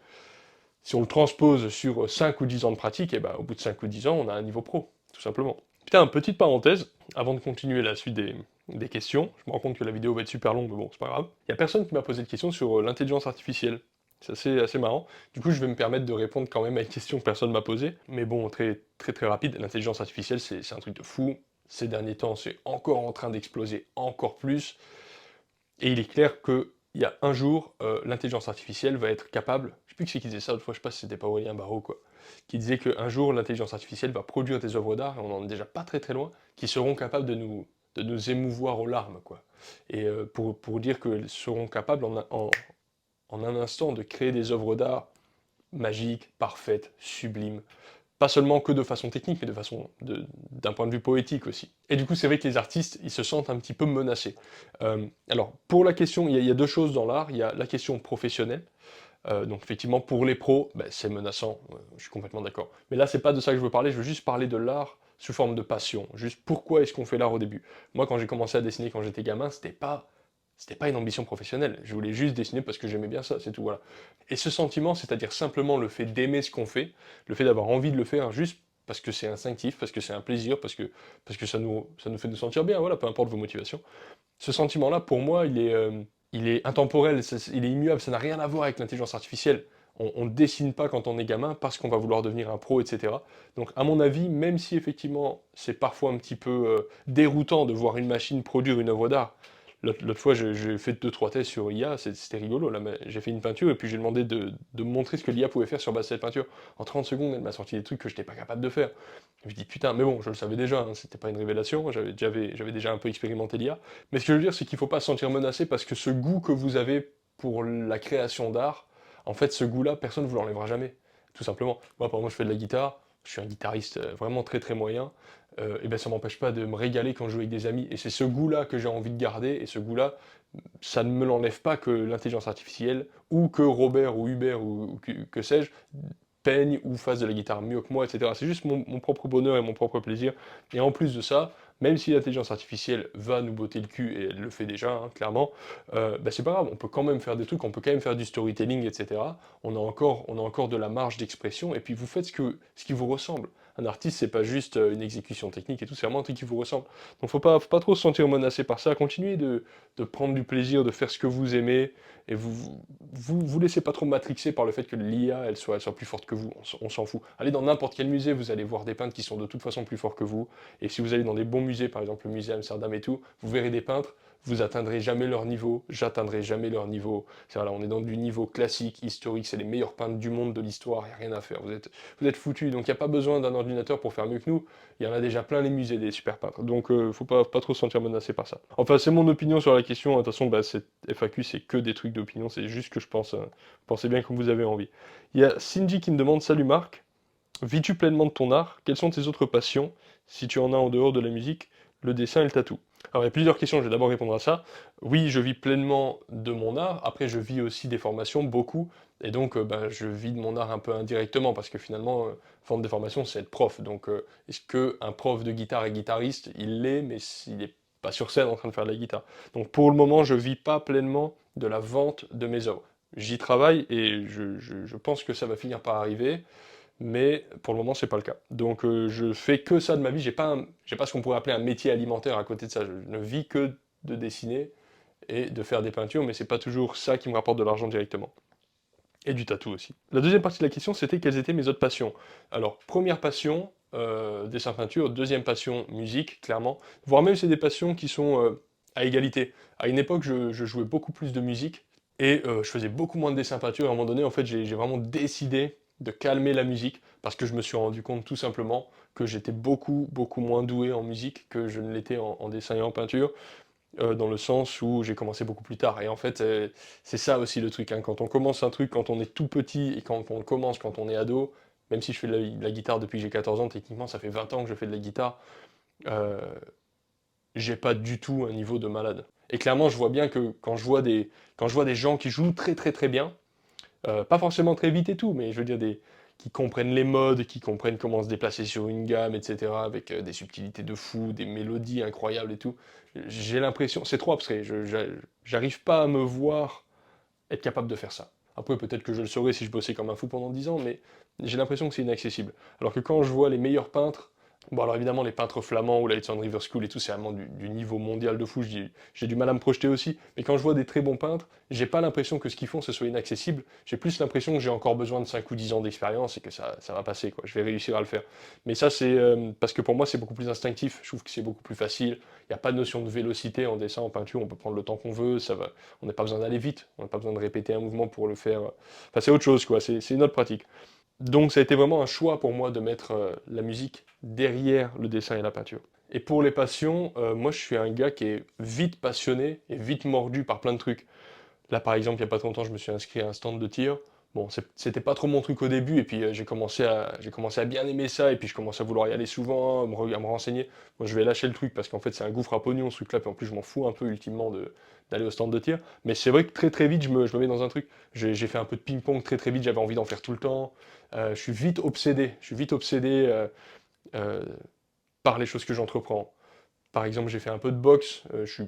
transpose sur 5 ou 10 ans de pratique, et ben, au bout de 5 ou 10 ans, on a un niveau pro, tout simplement. Putain, petite parenthèse, avant de continuer la suite des questions, je me rends compte que la vidéo va être super longue, mais bon, c'est pas grave. Il y a personne qui m'a posé de questions sur l'intelligence artificielle. C'est assez marrant. Du coup, je vais me permettre de répondre quand même à une question que personne m'a posée. Mais bon, très rapide, l'intelligence artificielle, c'est un truc de fou. Ces derniers temps, c'est encore en train d'exploser encore plus. Et il est clair que il y a un jour, l'intelligence artificielle va être capable, je sais plus qui c'est qui disait ça l'autre fois, je sais pas si c'était pas Aurélien Barraud quoi, qui disait qu'un jour l'intelligence artificielle va produire des œuvres d'art, et on en est déjà pas très loin, qui seront capables de nous émouvoir aux larmes quoi. Et pour dire qu'elles seront capables en un instant de créer des œuvres d'art magiques, parfaites, sublimes, pas seulement que de façon technique, mais d'un point de vue poétique aussi. Et du coup, c'est vrai que les artistes, ils se sentent un petit peu menacés. Alors, pour la question, il y a deux choses dans l'art. Il y a la question professionnelle. Donc, effectivement, pour les pros, ben, c'est menaçant. Je suis complètement d'accord. Mais là, c'est pas de ça que je veux parler. Je veux juste parler de l'art sous forme de passion. Juste pourquoi est-ce qu'on fait l'art au début. Moi, quand j'ai commencé à dessiner quand j'étais gamin, c'était pas une ambition professionnelle. Je voulais juste dessiner parce que j'aimais bien ça, c'est tout, voilà. Et ce sentiment, c'est-à-dire simplement le fait d'aimer ce qu'on fait, le fait d'avoir envie de le faire juste parce que c'est instinctif, parce que c'est un plaisir, parce que ça nous fait nous sentir bien, voilà, peu importe vos motivations. Ce sentiment-là, pour moi, il est intemporel, il est immuable, ça n'a rien à voir avec l'intelligence artificielle. On ne dessine pas quand on est gamin parce qu'on va vouloir devenir un pro, etc. Donc, à mon avis, même si effectivement c'est parfois un petit peu déroutant de voir une machine produire une œuvre d'art, l'autre fois j'ai fait 2 3 tests sur IA, c'était rigolo, là, j'ai fait une peinture et puis j'ai demandé de me montrer ce que l'IA pouvait faire sur base de cette peinture. En 30 secondes, elle m'a sorti des trucs que je n'étais pas capable de faire. Je me dis putain, mais bon, je le savais déjà, hein, c'était pas une révélation, j'avais déjà un peu expérimenté l'IA. Mais ce que je veux dire, c'est qu'il faut pas se sentir menacé parce que ce goût que vous avez pour la création d'art, en fait, ce goût-là, personne ne vous l'enlèvera jamais, tout simplement. Moi, par exemple, je fais de la guitare, je suis un guitariste vraiment très moyen, et ben ça m'empêche pas de me régaler quand je joue avec des amis. Et c'est ce goût-là que j'ai envie de garder, et ce goût-là, ça ne me l'enlève pas que l'intelligence artificielle, ou que Robert ou Hubert ou que sais-je, peigne ou fasse de la guitare mieux que moi, etc. C'est juste mon propre bonheur et mon propre plaisir. Et en plus de ça, même si l'intelligence artificielle va nous botter le cul, et elle le fait déjà, hein, clairement, bah c'est pas grave, on peut quand même faire des trucs, on peut quand même faire du storytelling, etc. On a encore de la marge d'expression, et puis vous faites ce qui vous ressemble. Un artiste, c'est pas juste une exécution technique et tout, c'est vraiment un truc qui vous ressemble. Donc faut pas trop se sentir menacé par ça, continuez de prendre du plaisir, de faire ce que vous aimez, et vous laissez pas trop matrixer par le fait que l'IA, elle soit plus forte que vous, on s'en fout. Allez dans n'importe quel musée, vous allez voir des peintres qui sont de toute façon plus forts que vous, et si vous allez dans des bons musées, par exemple le musée Amsterdam et tout, vous verrez des peintres, vous atteindrez jamais leur niveau, j'atteindrai jamais leur niveau. C'est voilà, on est dans du niveau classique, historique, c'est les meilleurs peintres du monde de l'histoire, il n'y a rien à faire, vous êtes foutus, donc il n'y a pas besoin d'un ordinateur pour faire mieux que nous, il y en a déjà plein les musées des super peintres, donc faut pas trop se sentir menacé par ça. Enfin, c'est mon opinion sur la question, de toute façon, bah, cette FAQ, c'est que des trucs d'opinion, c'est juste que je pense, pensez bien comme vous avez envie. Il y a Cindy qui me demande, salut Marc, vis-tu pleinement de ton art? Quelles sont tes autres passions? Si tu en as en dehors de la musique, le dessin et le tatou. Alors il y a plusieurs questions, je vais d'abord répondre à ça. Oui, je vis pleinement de mon art, après je vis aussi des formations, beaucoup, et donc bah, je vis de mon art un peu indirectement, parce que finalement, forme de formation, c'est être prof. Donc est-ce qu'un prof de guitare est guitariste? Il l'est, mais il n'est pas sur scène en train de faire de la guitare. Donc pour le moment, je vis pas pleinement de la vente de mes œuvres. J'y travaille et je pense que ça va finir par arriver, mais pour le moment c'est pas le cas. Donc je fais que ça de ma vie, j'ai pas ce qu'on pourrait appeler un métier alimentaire à côté de ça, je ne vis que de dessiner et de faire des peintures, mais c'est pas toujours ça qui me rapporte de l'argent directement. Et du tatou aussi. La deuxième partie de la question, c'était quelles étaient mes autres passions. Alors, première passion, dessin peinture, deuxième passion, musique, clairement, voire même c'est des passions qui sont à égalité. À une époque, je jouais beaucoup plus de musique, et je faisais beaucoup moins de dessin peinture, et à un moment donné, en fait, j'ai vraiment décidé de calmer la musique, parce que je me suis rendu compte tout simplement que j'étais beaucoup moins doué en musique que je ne l'étais en dessin et en peinture, dans le sens où j'ai commencé beaucoup plus tard. Et en fait, c'est ça aussi le truc, hein. Quand on commence un truc, quand on est tout petit, et quand on commence quand on est ado, même si je fais de la guitare depuis que j'ai 14 ans, techniquement ça fait 20 ans que je fais de la guitare, euh, j'ai pas du tout un niveau de malade. Et clairement, je vois bien que quand je vois des gens qui jouent très très très bien, pas forcément très vite et tout, mais je veux dire qui comprennent les modes, qui comprennent comment se déplacer sur une gamme, etc., avec des subtilités de fou, des mélodies incroyables et tout. J'ai l'impression, c'est trop abstrait, j'arrive pas à me voir être capable de faire ça. Après, peut-être que je le saurais si je bossais comme un fou pendant 10 ans, mais j'ai l'impression que c'est inaccessible. Alors que quand je vois les meilleurs peintres, bon alors évidemment les peintres flamands ou la It's River School et tout, c'est vraiment du niveau mondial de fou, j'ai du mal à me projeter aussi, mais quand je vois des très bons peintres, j'ai pas l'impression que ce qu'ils font ce soit inaccessible, j'ai plus l'impression que j'ai encore besoin de 5 ou 10 ans d'expérience et que ça va passer, quoi. Je vais réussir à le faire. Mais ça c'est parce que pour moi c'est beaucoup plus instinctif, je trouve que c'est beaucoup plus facile, il n'y a pas de notion de vélocité en dessin, en peinture, on peut prendre le temps qu'on veut, ça va, on n'a pas besoin d'aller vite, on n'a pas besoin de répéter un mouvement pour le faire. Enfin, c'est autre chose, quoi. C'est une autre pratique. Donc, ça a été vraiment un choix pour moi de mettre la musique derrière le dessin et la peinture. Et pour les passions, moi, je suis un gars qui est vite passionné et vite mordu par plein de trucs. Là, par exemple, il n'y a pas trop longtemps, je me suis inscrit à un stand de tir. Bon, c'était pas trop mon truc au début, et puis j'ai commencé à bien aimer ça, et puis je commence à vouloir y aller souvent, à me renseigner. Moi, je vais lâcher le truc parce qu'en fait, c'est un gouffre à pognon ce truc-là, puis en plus, je m'en fous un peu ultimement d'aller au stand de tir. Mais c'est vrai que très très vite, je me mets dans un truc. J'ai fait un peu de ping-pong très très vite, j'avais envie d'en faire tout le temps. Je suis vite obsédé euh, par les choses que j'entreprends. Par exemple, j'ai fait un peu de boxe, je suis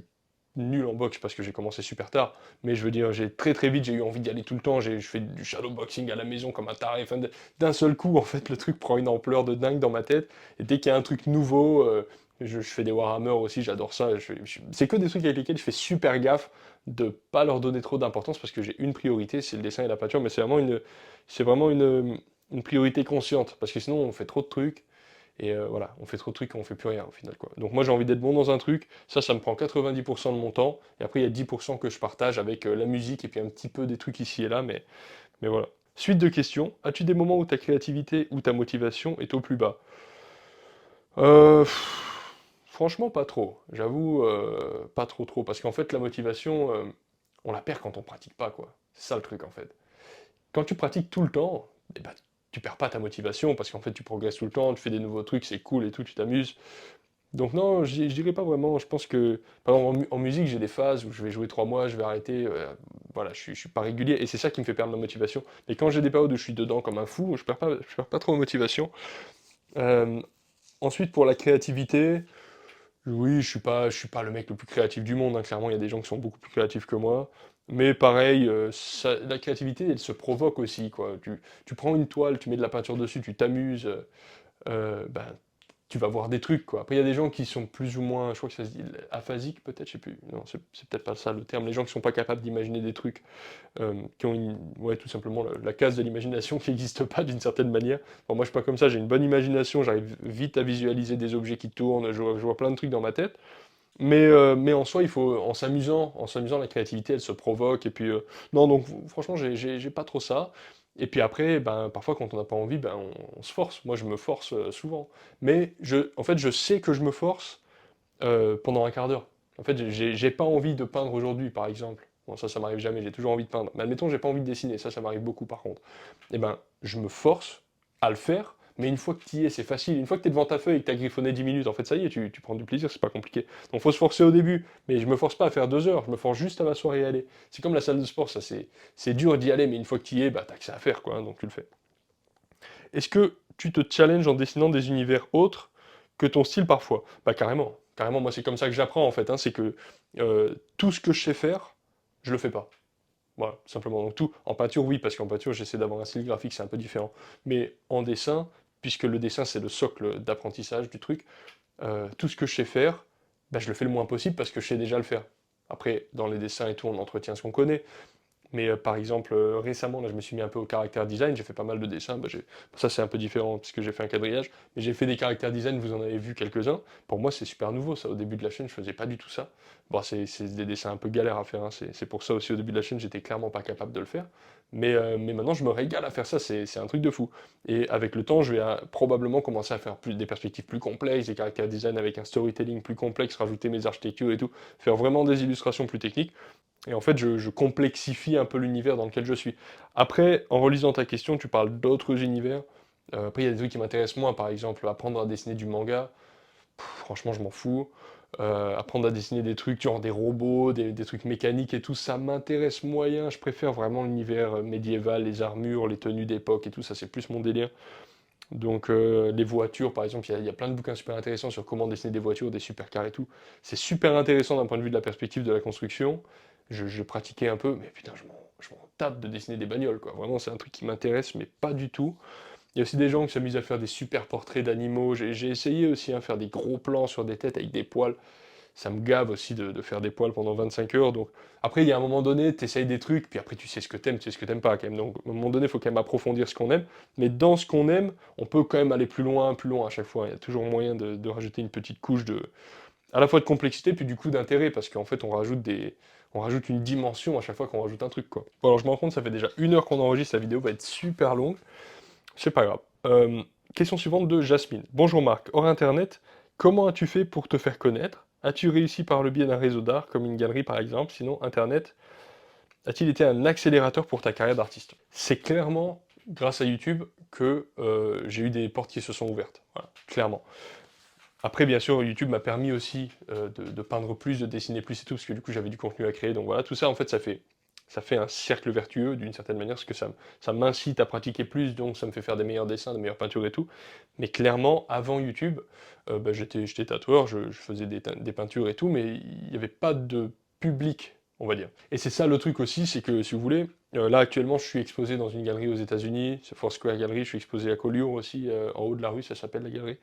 nul en boxe parce que j'ai commencé super tard, mais je veux dire, j'ai très très vite, j'ai eu envie d'y aller tout le temps, je fais du shadowboxing à la maison comme un taré, enfin, d'un seul coup, en fait, le truc prend une ampleur de dingue dans ma tête, et dès qu'il y a un truc nouveau, je fais des Warhammer aussi, j'adore ça, c'est que des trucs avec lesquels je fais super gaffe de pas leur donner trop d'importance parce que j'ai une priorité, c'est le dessin et la peinture, mais c'est vraiment une priorité consciente, parce que sinon on fait trop de trucs, et voilà, on fait trop de trucs et on fait plus rien au final, quoi. Donc moi j'ai envie d'être bon dans un truc, ça me prend 90% de mon temps, et après il y a 10% que je partage avec la musique et puis un petit peu des trucs ici et là, mais voilà. Suite de questions, as-tu des moments où ta créativité ou ta motivation est au plus bas? Franchement pas trop, j'avoue, pas trop trop, parce qu'en fait la motivation, on la perd quand on pratique pas, quoi. C'est ça le truc en fait. Quand tu pratiques tout le temps, eh ben, tu perds pas ta motivation parce qu'en fait tu progresses tout le temps, tu fais des nouveaux trucs, c'est cool et tout, tu t'amuses. Donc non, je dirais pas vraiment. Je pense que, par exemple, en musique, j'ai des phases où je vais jouer 3 mois, je vais arrêter. Voilà, je suis pas régulier et c'est ça qui me fait perdre ma motivation. Mais quand j'ai des périodes où je suis dedans comme un fou, je perds pas trop ma motivation. Euh, Ensuite, pour la créativité, oui, je suis pas le mec le plus créatif du monde, hein. Clairement, il y a des gens qui sont beaucoup plus créatifs que moi. Mais pareil, la créativité, elle se provoque aussi, quoi. Tu prends une toile, tu mets de la peinture dessus, tu t'amuses. Ben, tu vas voir des trucs, quoi. Après, il y a des gens qui sont plus ou moins, je crois que ça se dit aphasiques, peut-être, je sais plus. Non, c'est peut-être pas ça le terme. Les gens qui sont pas capables d'imaginer des trucs, qui ont ouais, tout simplement la case de l'imagination qui n'existe pas d'une certaine manière. Bon, moi, je suis pas comme ça, j'ai une bonne imagination, j'arrive vite à visualiser des objets qui tournent, je vois plein de trucs dans ma tête. Mais en soi, il faut, en s'amusant, la créativité, elle se provoque. Et puis, non, donc franchement, j'ai pas trop ça. Et puis après, ben, parfois, quand on n'a pas envie, ben, on se force. Moi, je me force souvent. Mais en fait, je sais que je me force pendant un quart d'heure. En fait, j'ai pas envie de peindre aujourd'hui, par exemple. Bon, ça m'arrive jamais, j'ai toujours envie de peindre. Mais admettons, j'ai pas envie de dessiner, ça m'arrive beaucoup par contre. Eh ben, je me force à le faire, mais une fois que tu y es, c'est facile. Une fois que tu es devant ta feuille et que tu as griffonné 10 minutes, en fait, ça y est, tu prends du plaisir, c'est pas compliqué. Donc, faut se forcer au début, mais je me force pas à faire 2 heures, je me force juste à m'asseoir et y aller. C'est comme la salle de sport, ça, c'est dur d'y aller, mais une fois que tu y es, bah, t'as que ça à faire, quoi, hein, donc tu le fais. Est-ce que tu te challenges en dessinant des univers autres que ton style parfois? Bah carrément. Carrément, moi c'est comme ça que j'apprends en fait, hein, c'est que tout ce que je sais faire, je le fais pas. Voilà, simplement. Donc tout, en peinture, oui, parce qu'en peinture, j'essaie d'avoir un style graphique, c'est un peu différent. Mais en dessin, puisque le dessin c'est le socle d'apprentissage du truc, tout ce que je sais faire, bah, je le fais le moins possible parce que je sais déjà le faire. Après, dans les dessins et tout, on entretient ce qu'on connaît. Mais par exemple, récemment, là, je me suis mis un peu au caractère design, j'ai fait pas mal de dessins. Ça, c'est un peu différent puisque j'ai fait un quadrillage, mais j'ai fait des caractères design, vous en avez vu quelques-uns. Pour moi, c'est super nouveau, ça. Au début de la chaîne, je faisais pas du tout ça. Bon, c'est des dessins un peu galères à faire, hein. C'est pour ça aussi, au début de la chaîne, j'étais clairement pas capable de le faire. Mais maintenant, je me régale à faire ça, c'est un truc de fou. Et avec le temps, je vais probablement commencer à faire des perspectives plus complexes, des caractères design avec un storytelling plus complexe, rajouter mes architectures et tout, faire vraiment des illustrations plus techniques. Et en fait, je complexifie un peu l'univers dans lequel je suis. Après, en relisant ta question, tu parles d'autres univers. Après, il y a des trucs qui m'intéressent moins, par exemple, apprendre à dessiner du manga. Franchement, je m'en fous. Apprendre à dessiner des trucs, genre des robots, des trucs mécaniques et tout, ça m'intéresse moyen. Je préfère vraiment l'univers médiéval, les armures, les tenues d'époque et tout, ça c'est plus mon délire. Donc les voitures, par exemple, il y a plein de bouquins super intéressants sur comment dessiner des voitures, des supercars et tout. C'est super intéressant d'un point de vue de la perspective de la construction. Je pratiquais un peu, mais putain, je m'en tape de dessiner des bagnoles, quoi. Vraiment, c'est un truc qui m'intéresse, mais pas du tout. Il y a aussi des gens qui s'amusent à faire des super portraits d'animaux. J'ai essayé aussi à faire des gros plans sur des têtes avec des poils. Ça me gave aussi de faire des poils pendant 25 heures. Donc après, il y a un moment donné, tu essayes des trucs, puis après tu sais ce que t'aimes, tu sais ce que t'aimes pas quand même. Donc à un moment donné, il faut quand même approfondir ce qu'on aime. Mais dans ce qu'on aime, on peut quand même aller plus loin à chaque fois. Il y a toujours moyen de rajouter une petite couche à la fois de complexité, puis du coup d'intérêt, parce qu'en fait, on rajoute une dimension à chaque fois qu'on rajoute un truc, quoi. Bon, alors je me rends compte, ça fait déjà 1 heure qu'on enregistre, la vidéo va être super longue. C'est pas grave. Question suivante de Jasmine. Bonjour Marc, hors internet, comment as-tu fait pour te faire connaître? As-tu réussi par le biais d'un réseau d'art, comme une galerie par exemple? Sinon, internet a-t-il été un accélérateur pour ta carrière d'artiste? C'est clairement grâce à YouTube que j'ai eu des portes qui se sont ouvertes. Voilà, clairement. Après, bien sûr, YouTube m'a permis aussi de peindre plus, de dessiner plus et tout, parce que du coup, j'avais du contenu à créer. Donc voilà, tout ça, en fait, ça fait un cercle vertueux d'une certaine manière, parce que ça m'incite à pratiquer plus, donc ça me fait faire des meilleurs dessins, des meilleures peintures et tout. Mais clairement, avant YouTube, bah, j'étais tatoueur, je faisais des peintures et tout, mais il n'y avait pas de public, on va dire. Et c'est ça le truc aussi, c'est que si vous voulez, là actuellement, je suis exposé dans une galerie aux États-Unis, c'est Foursquare Gallery, je suis exposé à Collioure aussi, en haut de la rue, ça s'appelle la galerie.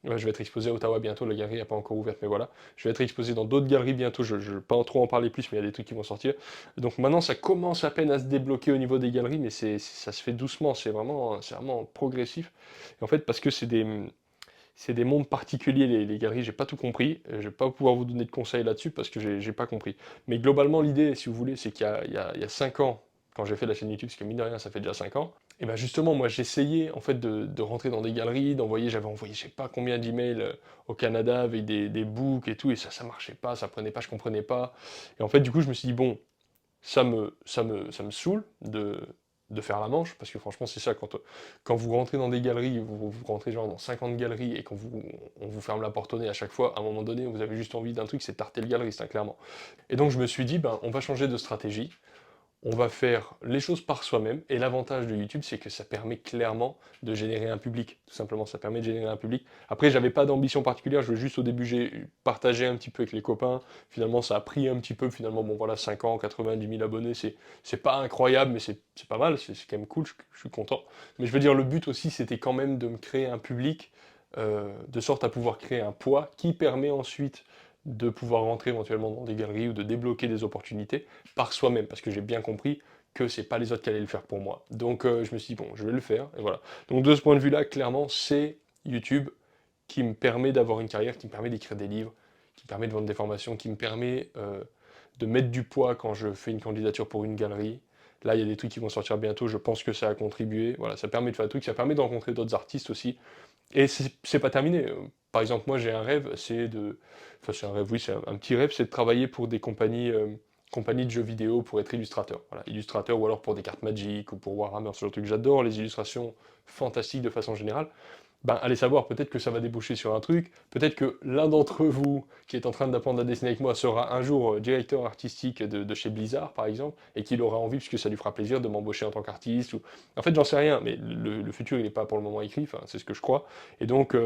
Ouais, je vais être exposé à Ottawa bientôt, la galerie n'est pas encore ouverte, mais voilà. Je vais être exposé dans d'autres galeries bientôt, je ne vais pas trop en parler plus, mais il y a des trucs qui vont sortir. Donc maintenant, ça commence à peine à se débloquer au niveau des galeries, mais ça se fait doucement, c'est vraiment progressif. Et en fait, parce que c'est des mondes particuliers, les galeries, j'ai pas tout compris, je vais pas pouvoir vous donner de conseils là-dessus parce que j'ai pas compris. Mais globalement, l'idée, si vous voulez, c'est qu'il y a 5 ans, quand j'ai fait la chaîne YouTube, parce que mine de rien, ça fait déjà 5 ans, et ben justement, moi, j'essayais en fait de rentrer dans des galeries, j'avais envoyé je sais pas combien d'emails au Canada avec des books et tout, et ça marchait pas, ça prenait pas, je comprenais pas. Et en fait, du coup, je me suis dit, bon, ça me saoule de faire la manche, parce que franchement, c'est ça, quand vous rentrez dans des galeries, vous rentrez genre dans 50 galeries, et on vous ferme la porte au nez à chaque fois, à un moment donné, vous avez juste envie d'un truc, c'est tarter le galeriste, hein, clairement. Et donc je me suis dit, ben, on va changer de stratégie, on va faire les choses par soi-même, et l'avantage de YouTube, c'est que ça permet clairement de générer un public, tout simplement, ça permet de générer un public. Après, j'avais pas d'ambition particulière, je veux juste au début, j'ai partagé un petit peu avec les copains, finalement, ça a pris un petit peu, finalement, bon voilà, 5 ans, 90 000 abonnés, c'est pas incroyable, mais c'est pas mal, c'est quand même cool, je suis content. Mais je veux dire, le but aussi, c'était quand même de me créer un public, de sorte à pouvoir créer un poids qui permet ensuite de pouvoir rentrer éventuellement dans des galeries ou de débloquer des opportunités par soi-même, parce que j'ai bien compris que c'est pas les autres qui allaient le faire pour moi. Donc je me suis dit, bon, je vais le faire, et voilà. Donc de ce point de vue-là, clairement, c'est YouTube qui me permet d'avoir une carrière, qui me permet d'écrire des livres, qui me permet de vendre des formations, qui me permet de mettre du poids quand je fais une candidature pour une galerie. Là, il y a des trucs qui vont sortir bientôt, je pense que ça a contribué. Voilà, ça permet de faire des trucs, ça permet de rencontrer d'autres artistes aussi. Et c'est pas terminé. Par exemple, moi j'ai un rêve, c'est de. Enfin, c'est un rêve, oui, c'est un petit rêve, c'est de travailler pour des compagnies de jeux vidéo pour être illustrateur. Voilà, illustrateur ou alors pour des cartes Magic ou pour Warhammer, ce genre de truc. J'adore les illustrations fantastiques de façon générale. Ben, allez savoir, peut-être que ça va déboucher sur un truc, peut-être que l'un d'entre vous qui est en train d'apprendre à dessiner avec moi sera un jour directeur artistique de chez Blizzard, par exemple, et qu'il aura envie, puisque ça lui fera plaisir, de m'embaucher en tant qu'artiste. En fait, j'en sais rien, mais le futur, il n'est pas pour le moment écrit, enfin, c'est ce que je crois. Et donc,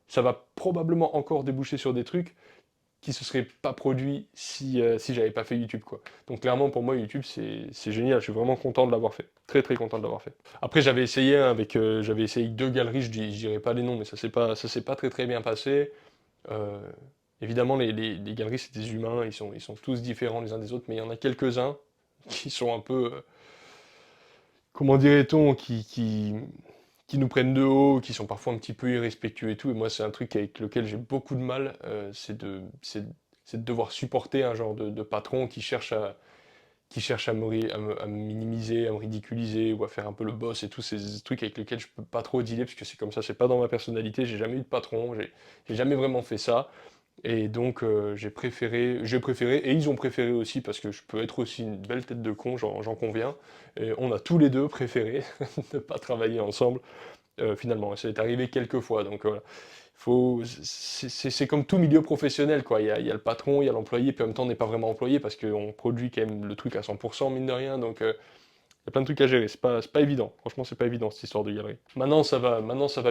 ça va probablement encore déboucher sur des trucs qui se seraient pas produits si j'avais pas fait YouTube, quoi. Donc clairement, pour moi, YouTube, c'est génial. Je suis vraiment content de l'avoir fait. Très très content de l'avoir fait. Après, j'avais essayé j'avais essayé 2 galeries. Je dirais pas les noms, mais ça s'est pas très très bien passé. Euh, Évidemment, les galeries, c'est des humains. Ils sont tous différents les uns des autres, mais il y en a quelques-uns qui sont un peu, comment dirait-on, qui nous prennent de haut, qui sont parfois un petit peu irrespectueux et tout. Et moi, c'est un truc avec lequel j'ai beaucoup de mal, c'est de devoir supporter un genre de patron qui cherche à me minimiser, à me ridiculiser, ou à faire un peu le boss et tous ces trucs avec lesquels je peux pas trop dealer, parce que c'est comme ça, c'est pas dans ma personnalité, j'ai jamais eu de patron, j'ai jamais vraiment fait ça. Et donc j'ai préféré, et ils ont préféré aussi, parce que je peux être aussi une belle tête de con, j'en conviens. Et on a tous les deux préféré ne pas travailler ensemble, finalement. Et ça est arrivé quelques fois, donc voilà. C'est comme tout milieu professionnel, quoi. Il y a le patron, il y a l'employé, puis en même temps on n'est pas vraiment employé parce qu'on produit quand même le truc à 100%, mine de rien, donc il y a plein de trucs à gérer, c'est pas évident. Franchement, c'est pas évident cette histoire de galerie. Maintenant ça va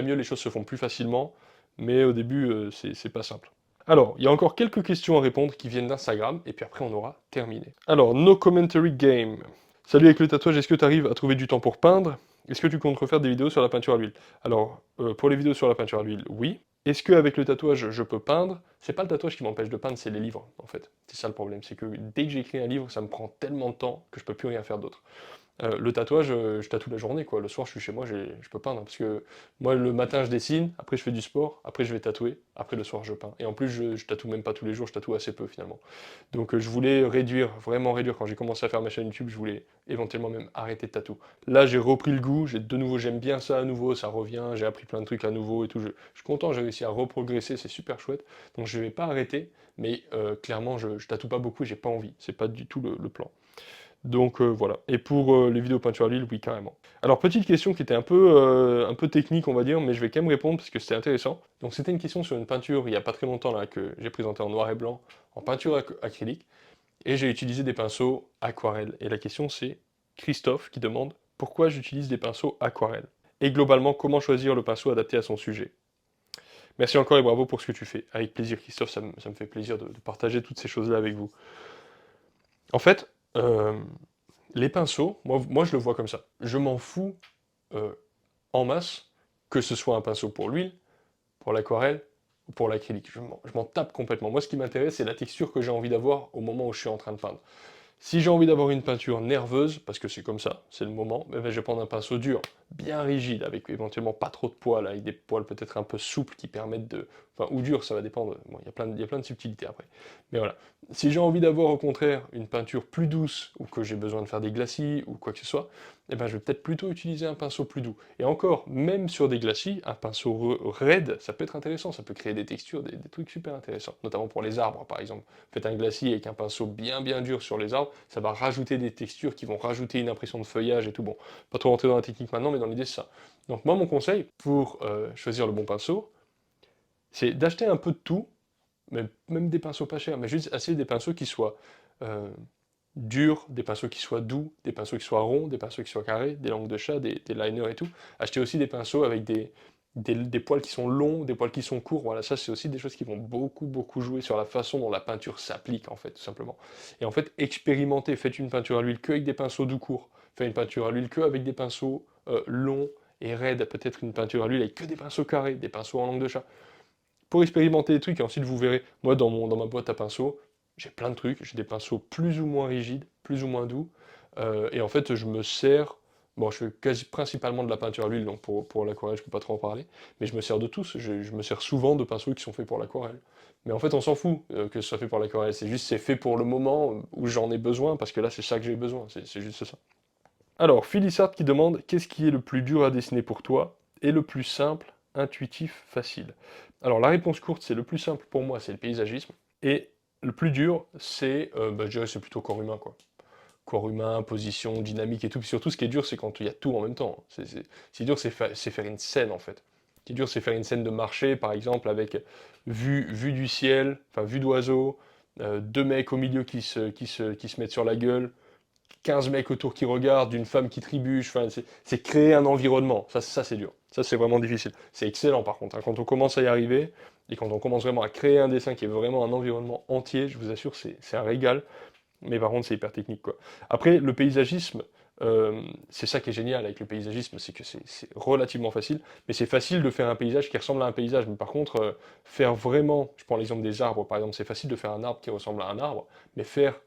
mieux, les choses se font plus facilement, mais au début, c'est pas simple. Alors, il y a encore quelques questions à répondre qui viennent d'Instagram, et puis après on aura terminé. Alors, No Commentary Game. Salut avec le tatouage, est-ce que tu arrives à trouver du temps pour peindre? Est-ce que tu comptes refaire des vidéos sur la peinture à l'huile? Alors, pour les vidéos sur la peinture à l'huile, oui. Est-ce qu'avec le tatouage, je peux peindre? C'est pas le tatouage qui m'empêche de peindre, c'est les livres, en fait. C'est ça le problème, c'est que dès que j'écris un livre, ça me prend tellement de temps que je peux plus rien faire d'autre. Le tatouage, je tatoue la journée, quoi. Le soir, je suis chez moi, je peux peindre. Parce que moi, le matin, je dessine, après, je fais du sport, après, je vais tatouer, après, le soir, je peins. Et en plus, je tatoue même pas tous les jours, je tatoue assez peu, finalement. Donc, je voulais réduire, vraiment réduire. Quand j'ai commencé à faire ma chaîne YouTube, je voulais éventuellement même arrêter de tatou. Là, j'ai repris le goût, de nouveau, j'aime bien ça à nouveau, ça revient, j'ai appris plein de trucs à nouveau et tout. Je suis content, j'ai réussi à reprogresser, c'est super chouette. Donc, je vais pas arrêter, mais clairement, je tatoue pas beaucoup, j'ai pas envie. C'est pas du tout le plan. Donc voilà. Et pour les vidéos peinture à l'huile, oui, carrément. Alors, petite question qui était un peu technique, on va dire, mais je vais quand même répondre parce que c'était intéressant. Donc, c'était une question sur une peinture il n'y a pas très longtemps là, que j'ai présentée en noir et blanc, en peinture acrylique, et j'ai utilisé des pinceaux aquarelles. Et la question, c'est Christophe qui demande pourquoi j'utilise des pinceaux aquarelles. Et globalement, comment choisir le pinceau adapté à son sujet. Merci encore et bravo pour ce que tu fais. Avec plaisir, Christophe, ça me fait plaisir de partager toutes ces choses-là avec vous. En fait, les pinceaux, moi je le vois comme ça. Je m'en fous euh, en masse que ce soit un pinceau pour l'huile, pour l'aquarelle ou pour l'acrylique. Je m'en tape complètement. Moi, ce qui m'intéresse, c'est la texture que j'ai envie d'avoir au moment où je suis en train de peindre. Si j'ai envie d'avoir une peinture nerveuse, parce que c'est comme ça, c'est le moment, eh ben, je vais prendre un pinceau dur, bien rigide, avec éventuellement pas trop de poils, avec des poils peut-être un peu souples qui permettent de... Enfin, ou dur, ça va dépendre, bon, il y a plein de subtilités après. Mais voilà. Si j'ai envie d'avoir au contraire une peinture plus douce, ou que j'ai besoin de faire des glacis, ou quoi que ce soit, eh ben, je vais peut-être plutôt utiliser un pinceau plus doux. Et encore, même sur des glacis, un pinceau raide, ça peut être intéressant, ça peut créer des textures, des trucs super intéressants, notamment pour les arbres par exemple. Faites un glacis avec un pinceau bien dur sur les arbres, ça va rajouter des textures qui vont rajouter une impression de feuillage et tout. Bon, pas trop rentrer dans la technique maintenant, mais dans l'idée c'est ça. Donc moi mon conseil pour choisir le bon pinceau, c'est d'acheter un peu de tout, même des pinceaux pas chers, mais juste essayer des pinceaux qui soient euh, durs, des pinceaux qui soient doux, des pinceaux qui soient ronds, des pinceaux qui soient carrés, des langues de chat, des liners et tout. Acheter aussi des pinceaux avec des poils qui sont longs, des poils qui sont courts. Voilà, ça c'est aussi des choses qui vont beaucoup jouer sur la façon dont la peinture s'applique en fait, tout simplement. Et en fait, expérimentez, faites une peinture à l'huile que avec des pinceaux doux courts, faites une peinture à l'huile que avec des pinceaux longs et raides, peut-être une peinture à l'huile avec que des pinceaux carrés, des pinceaux en langue de chat pour expérimenter des trucs, et ensuite vous verrez, moi dans ma boîte à pinceaux, j'ai plein de trucs, j'ai des pinceaux plus ou moins rigides, plus ou moins doux, et en fait je me sers, bon je fais quasi principalement de la peinture à l'huile, donc pour l'aquarelle je peux pas trop en parler, mais je me sers de tous, je me sers souvent de pinceaux qui sont faits pour l'aquarelle. Mais en fait on s'en fout que ce soit fait pour l'aquarelle, c'est juste c'est fait pour le moment où j'en ai besoin, parce que là c'est ça que j'ai besoin, c'est juste ça. Alors, Philissard qui demande qu'est-ce qui est le plus dur à dessiner pour toi et le plus simple, intuitif, facile. Alors, la réponse courte, c'est le plus simple pour moi, c'est le paysagisme. Et le plus dur, c'est, je dirais, c'est plutôt corps humain, quoi. Corps humain, position, dynamique et tout. Puis surtout, ce qui est dur, c'est quand il y a tout en même temps. Ce qui est dur, c'est faire une scène, en fait. Ce qui est dur, c'est faire une scène de marché, par exemple, avec vue du ciel, enfin, vue d'oiseau, deux mecs au milieu qui se mettent sur la gueule, 15 mecs autour qui regardent, d'une femme qui trébuche, enfin, c'est créer un environnement. Ça c'est dur. Ça, c'est vraiment difficile. C'est excellent, par contre, hein. Quand on commence à y arriver, et quand on commence vraiment à créer un dessin qui est vraiment un environnement entier, je vous assure, c'est un régal. Mais par contre, c'est hyper technique, quoi. Après, le paysagisme, c'est ça qui est génial avec le paysagisme, c'est que c'est relativement facile, mais c'est facile de faire un paysage qui ressemble à un paysage. Mais par contre, faire vraiment, je prends l'exemple des arbres, par exemple, c'est facile de faire un arbre qui ressemble à un arbre, mais faire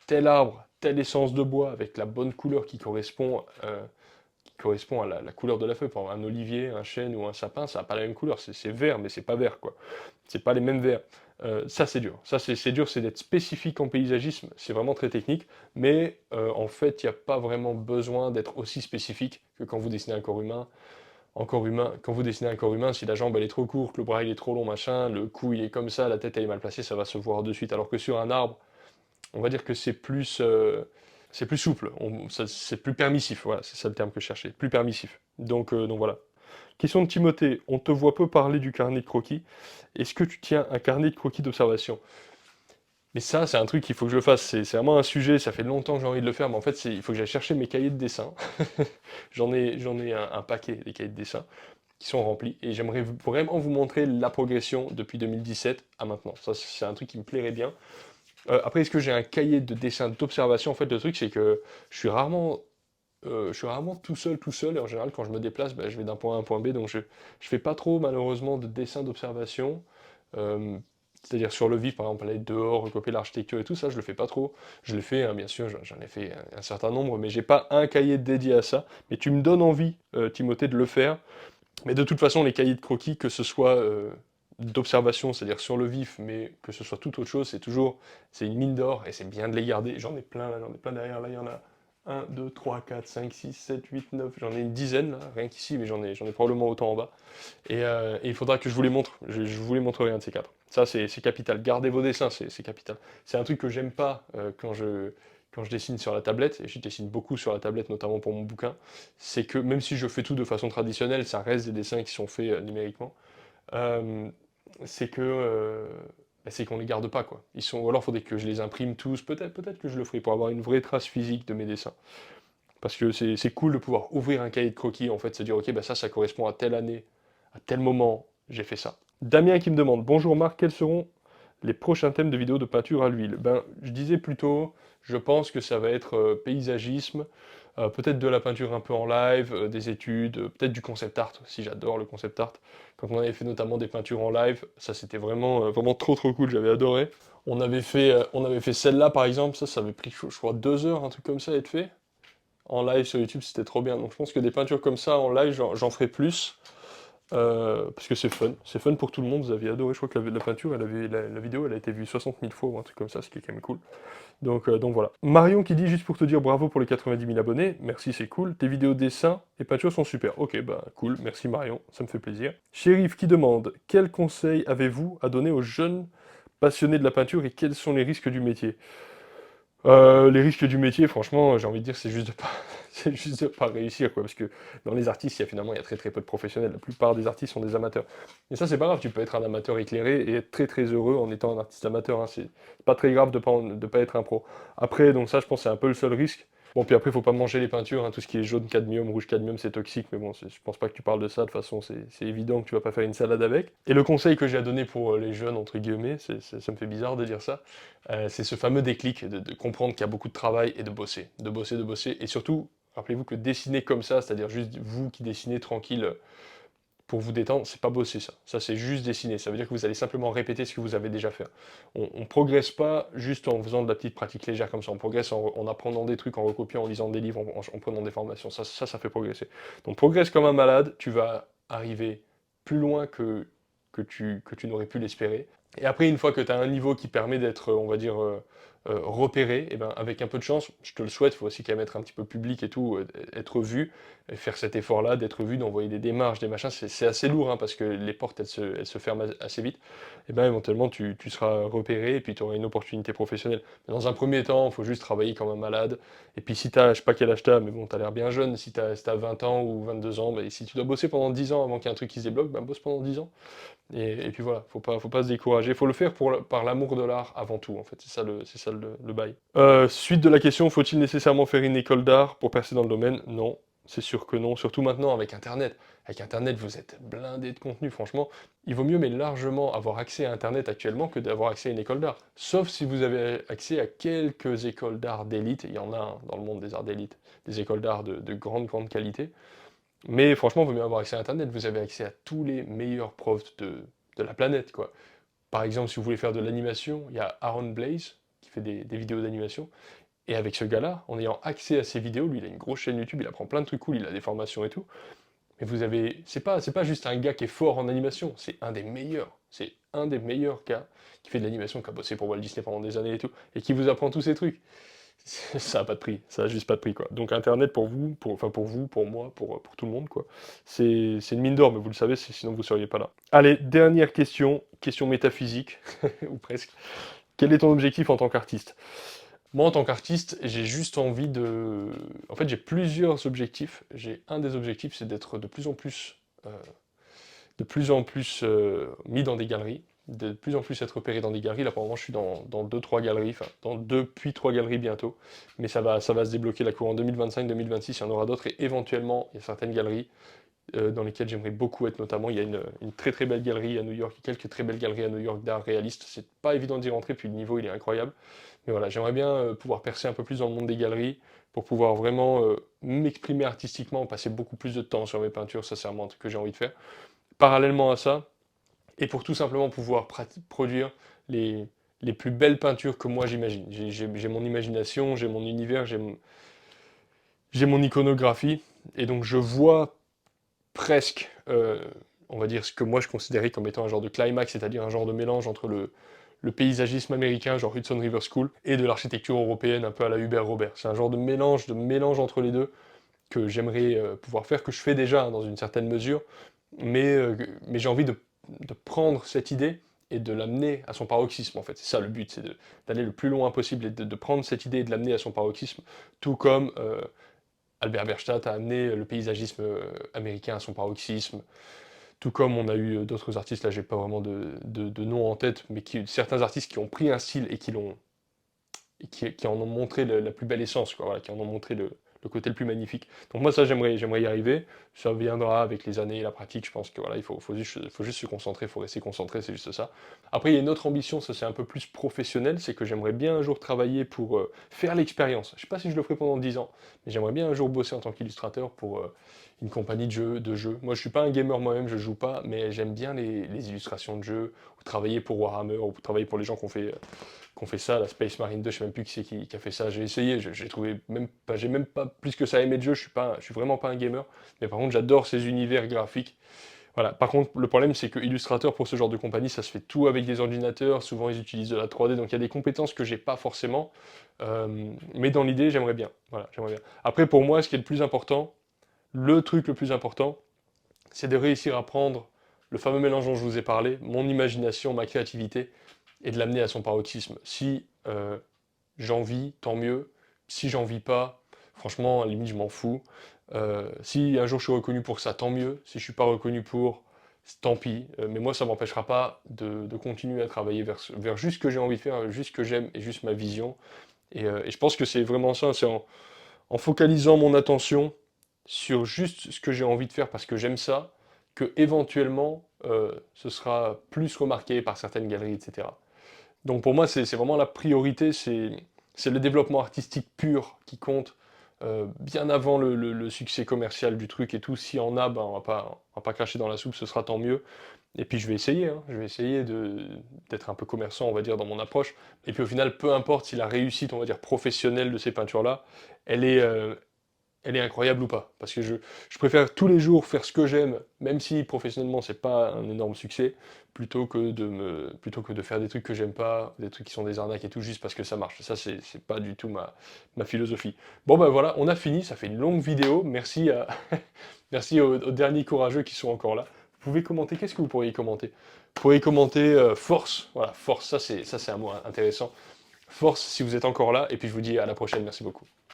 tel arbre, telle essence de bois, avec la bonne couleur qui correspond à la couleur de la feuille. Par exemple, un olivier, un chêne ou un sapin, ça n'a pas la même couleur. C'est vert, mais c'est pas vert, quoi. C'est pas les mêmes verts. Ça, c'est dur. Ça, c'est dur, c'est d'être spécifique en paysagisme. C'est vraiment très technique. Mais en fait, il n'y a pas vraiment besoin d'être aussi spécifique que quand vous dessinez un corps humain. En corps humain, quand vous dessinez un corps humain, si la jambe elle est trop courte, le bras il est trop long, machin, le cou il est comme ça, la tête elle est mal placée, ça va se voir de suite. Alors que sur un arbre, on va dire que c'est plus souple, c'est plus permissif, voilà, c'est ça le terme que je cherchais, plus permissif. Donc voilà. Question de Timothée, on te voit peu parler du carnet de croquis. Est-ce que tu tiens un carnet de croquis d'observation? Mais ça, c'est un truc qu'il faut que je fasse. C'est vraiment un sujet, ça fait longtemps que j'ai envie de le faire, mais en fait, il faut que j'aille chercher mes cahiers de dessin. J'en ai un paquet, des cahiers de dessin, qui sont remplis, et j'aimerais vraiment vous montrer la progression depuis 2017 à maintenant. Ça, c'est un truc qui me plairait bien. Après, est-ce que j'ai un cahier de dessin d'observation? En fait, le truc, c'est que je suis rarement, je suis rarement tout seul, et en général, quand je me déplace, bah, je vais d'un point A à un point B, donc je fais pas trop, malheureusement, de dessin d'observation. Euh, C'est-à-dire sur le vif, par exemple, aller dehors, recopier l'architecture et tout ça, je le fais pas trop. Je l'ai fait, hein, bien sûr, j'en ai fait un certain nombre, mais j'ai pas un cahier dédié à ça. Mais tu me donnes envie, Timothée, de le faire. Mais de toute façon, les cahiers de croquis, que ce soit d'observation, c'est-à-dire sur le vif, mais que ce soit toute autre chose, c'est une mine d'or, et c'est bien de les garder. J'en ai plein là, j'en ai plein derrière, là, il y en a 1, 2, 3, 4, 5, 6, 7, 8, 9, j'en ai une dizaine là, rien qu'ici, mais j'en ai probablement autant en bas. Et il faudra que je vous les montre, je vous les montrerai un de ces quatre. Ça, c'est capital. Gardez vos dessins, c'est capital. C'est un truc que j'aime pas quand je dessine sur la tablette, et je dessine beaucoup sur la tablette, notamment pour mon bouquin, c'est que même si je fais tout de façon traditionnelle, ça reste des dessins qui sont faits numériquement. Euh, c'est que c'est qu'on les garde pas quoi. Ou alors faudrait que je les imprime tous. Peut-être que je le ferai pour avoir une vraie trace physique de mes dessins. Parce que c'est cool de pouvoir ouvrir un cahier de croquis en fait, se dire ok bah ça correspond à telle année, à tel moment, j'ai fait ça. Damien qui me demande bonjour Marc, quels seront les prochains thèmes de vidéos de peinture à l'huile? Ben, je disais plutôt, je pense que ça va être paysagisme, peut-être de la peinture un peu en live, des études, peut-être du concept art, si j'adore le concept art. Quand on avait fait notamment des peintures en live, ça c'était vraiment trop cool, j'avais adoré. On avait fait celle-là par exemple, ça avait pris je crois 2 heures, un truc comme ça à être fait. En live sur YouTube, c'était trop bien. Donc je pense que des peintures comme ça en live, j'en ferai plus. Parce que c'est fun pour tout le monde, vous avez adoré, je crois que la peinture, la vidéo, elle a été vue 60 000 fois ou un truc comme ça, ce qui est quand même cool. Donc voilà. Marion qui dit juste pour te dire bravo pour les 90 000 abonnés, merci c'est cool, tes vidéos dessins et peintures sont super. Ok bah cool, merci Marion, ça me fait plaisir. Shérif qui demande, quels conseils avez-vous à donner aux jeunes passionnés de la peinture et quels sont les risques du métier? Les risques du métier, franchement, j'ai envie de dire, c'est juste de pas, c'est juste de pas réussir, quoi. Parce que dans les artistes, il y a très peu de professionnels. La plupart des artistes sont des amateurs. Et ça, c'est pas grave. Tu peux être un amateur éclairé et être très très heureux en étant un artiste amateur, hein. C'est pas très grave de pas être un pro. Après, donc ça, je pense, que c'est un peu le seul risque. Bon, puis après, faut pas manger les peintures, hein. Tout ce qui est jaune cadmium, rouge cadmium, c'est toxique. Mais bon, je pense pas que tu parles de ça. De toute façon, c'est évident que tu vas pas faire une salade avec. Et le conseil que j'ai à donner pour les jeunes, entre guillemets, ça me fait bizarre de dire ça. C'est ce fameux déclic de comprendre qu'il y a beaucoup de travail et de bosser, de bosser, de bosser. Et surtout, rappelez-vous que dessiner comme ça, c'est-à-dire juste vous qui dessinez tranquille pour vous détendre, c'est pas bosser ça. Ça, c'est juste dessiner. Ça veut dire que vous allez simplement répéter ce que vous avez déjà fait. On progresse pas juste en faisant de la petite pratique légère comme ça. On progresse en apprenant des trucs, en recopiant, en lisant des livres, en prenant des formations. Ça fait progresser. Donc progresse comme un malade, tu vas arriver plus loin que tu n'aurais pu l'espérer. Et après, une fois que tu as un niveau qui permet d'être, on va dire, repéré, et ben, avec un peu de chance, je te le souhaite, il faut aussi quand même être un petit peu public et tout, être vu, et faire cet effort-là, d'être vu, d'envoyer des démarches, des machins, c'est assez lourd, hein, parce que les portes, elles se ferment assez vite, et ben éventuellement, tu seras repéré, et puis tu auras une opportunité professionnelle. Mais dans un premier temps, il faut juste travailler comme un malade, et puis si t'as, je sais pas quel âge t'as, mais bon, t'as l'air bien jeune, si t'as 20 ans ou 22 ans, ben, si tu dois bosser pendant 10 ans avant qu'il y ait un truc qui se débloque, ben bosse pendant 10 ans. Et puis voilà, faut pas se décourager. Faut le faire par l'amour de l'art avant tout, en fait. C'est ça le bail. Suite de la question, faut-il nécessairement faire une école d'art pour percer dans le domaine? Non, c'est sûr que non. Surtout maintenant avec Internet. Avec Internet, vous êtes blindé de contenu, franchement. Il vaut mieux, mais largement, avoir accès à Internet actuellement que d'avoir accès à une école d'art. Sauf si vous avez accès à quelques écoles d'art d'élite. Il y en a hein, dans le monde des arts d'élite. Des écoles d'art de grande qualité. Mais franchement, il vaut mieux avoir accès à Internet, vous avez accès à tous les meilleurs profs de la planète, quoi. Par exemple, si vous voulez faire de l'animation, il y a Aaron Blaze, qui fait des vidéos d'animation, et avec ce gars-là, en ayant accès à ses vidéos, lui il a une grosse chaîne YouTube, il apprend plein de trucs cool, il a des formations et tout, mais c'est pas juste un gars qui est fort en animation, c'est un des meilleurs gars qui fait de l'animation, qui a bossé pour Walt Disney pendant des années et tout, et qui vous apprend tous ces trucs. Ça a pas de prix, ça a juste pas de prix quoi. Donc Internet pour vous, enfin pour vous, pour moi, pour tout le monde quoi. C'est une mine d'or, mais vous le savez, sinon vous seriez pas là. Allez, dernière question métaphysique, ou presque. Quel est ton objectif en tant qu'artiste? Moi en tant qu'artiste, j'ai juste envie de... En fait j'ai plusieurs objectifs. J'ai un des objectifs, c'est d'être de plus en plus de plus en plus mis dans des galeries, de plus en plus être repéré dans des galeries. Là, pour le moment, je suis dans 2-3 galeries, enfin, dans 2 puis 3 galeries bientôt. Mais ça va se débloquer la cour en 2025-2026, il y en aura d'autres. Et éventuellement, il y a certaines galeries dans lesquelles j'aimerais beaucoup être, notamment. Il y a une très très belle galerie à New York, quelques très belles galeries à New York d'art réaliste. C'est pas évident d'y rentrer, puis le niveau, il est incroyable. Mais voilà, j'aimerais bien pouvoir percer un peu plus dans le monde des galeries pour pouvoir vraiment m'exprimer artistiquement, passer beaucoup plus de temps sur mes peintures. Ça, c'est vraiment un truc que j'ai envie de faire. Parallèlement à ça, et pour tout simplement pouvoir produire les, les plus belles peintures que moi j'imagine. J'ai mon imagination, j'ai mon univers, j'ai mon iconographie, et donc je vois presque, on va dire, ce que moi je considérais comme étant un genre de climax, c'est-à-dire un genre de mélange entre le paysagisme américain, genre Hudson River School, et de l'architecture européenne, un peu à la Hubert Robert. C'est un genre de mélange entre les deux que j'aimerais pouvoir faire, que je fais déjà hein, dans une certaine mesure, mais j'ai envie de prendre cette idée et de l'amener à son paroxysme, en fait. C'est ça le but, c'est d'aller le plus loin possible et de prendre cette idée et de l'amener à son paroxysme, tout comme Albert Berstadt a amené le paysagisme américain à son paroxysme, tout comme on a eu d'autres artistes, là j'ai pas vraiment de nom en tête, mais certains artistes qui ont pris un style et qui en ont montré la plus belle essence, quoi, voilà, qui en ont montré le côté le plus magnifique. Donc moi ça j'aimerais y arriver, ça viendra avec les années et la pratique, je pense que voilà, il faut juste se concentrer, il faut rester concentré, c'est juste ça. Après il y a une autre ambition, ça c'est un peu plus professionnel, c'est que j'aimerais bien un jour travailler pour faire l'expérience. Je sais pas si je le ferai pendant 10 ans, mais j'aimerais bien un jour bosser en tant qu'illustrateur pour une compagnie de jeux. Moi je suis pas un gamer moi-même, je joue pas, mais j'aime bien les illustrations de jeux, ou travailler pour Warhammer, ou travailler pour les gens qu'on fait ça, la Space Marine 2, je sais même plus qui c'est qui a fait ça, j'ai essayé, j'ai trouvé même pas, j'ai même pas plus que ça aimé le jeu, je suis vraiment pas un gamer, mais par contre j'adore ces univers graphiques. Voilà, par contre le problème c'est que illustrateur pour ce genre de compagnie, ça se fait tout avec des ordinateurs, souvent ils utilisent de la 3D, donc il y a des compétences que j'ai pas forcément, mais dans l'idée j'aimerais bien, voilà, j'aimerais bien. Après pour moi ce qui est le plus important, le truc le plus important, c'est de réussir à prendre le fameux mélange dont je vous ai parlé, mon imagination, ma créativité, et de l'amener à son paroxysme. Si j'en vis, tant mieux. Si j'en vis pas, franchement, à la limite, je m'en fous. Si un jour je suis reconnu pour ça, tant mieux. Si je suis pas reconnu pour, tant pis. Mais moi, ça m'empêchera pas de continuer à travailler vers juste ce que j'ai envie de faire, juste ce que j'aime et juste ma vision. Et je pense que c'est vraiment ça, c'est en focalisant mon attention sur juste ce que j'ai envie de faire parce que j'aime ça, que éventuellement ce sera plus remarqué par certaines galeries, etc. Donc pour moi, c'est vraiment la priorité, c'est le développement artistique pur qui compte, bien avant le succès commercial du truc et tout. S'il y en a, ben, on va pas cracher dans la soupe, ce sera tant mieux. Et puis je vais essayer, hein, je vais essayer d'être un peu commerçant, on va dire, dans mon approche. Et puis au final, peu importe si la réussite, on va dire, professionnelle de ces peintures-là, elle est, euh, elle est incroyable ou pas. Parce que je préfère tous les jours faire ce que j'aime, même si professionnellement c'est pas un énorme succès, plutôt que de faire des trucs que j'aime pas, des trucs qui sont des arnaques et tout, juste parce que ça marche. Ça, c'est pas du tout ma philosophie. Bon ben voilà, on a fini, ça fait une longue vidéo. Merci merci aux derniers courageux qui sont encore là. Vous pouvez commenter, qu'est-ce que vous pourriez commenter? Vous pourriez commenter force, voilà, force, ça c'est un mot intéressant. Force si vous êtes encore là, et puis je vous dis à la prochaine, merci beaucoup.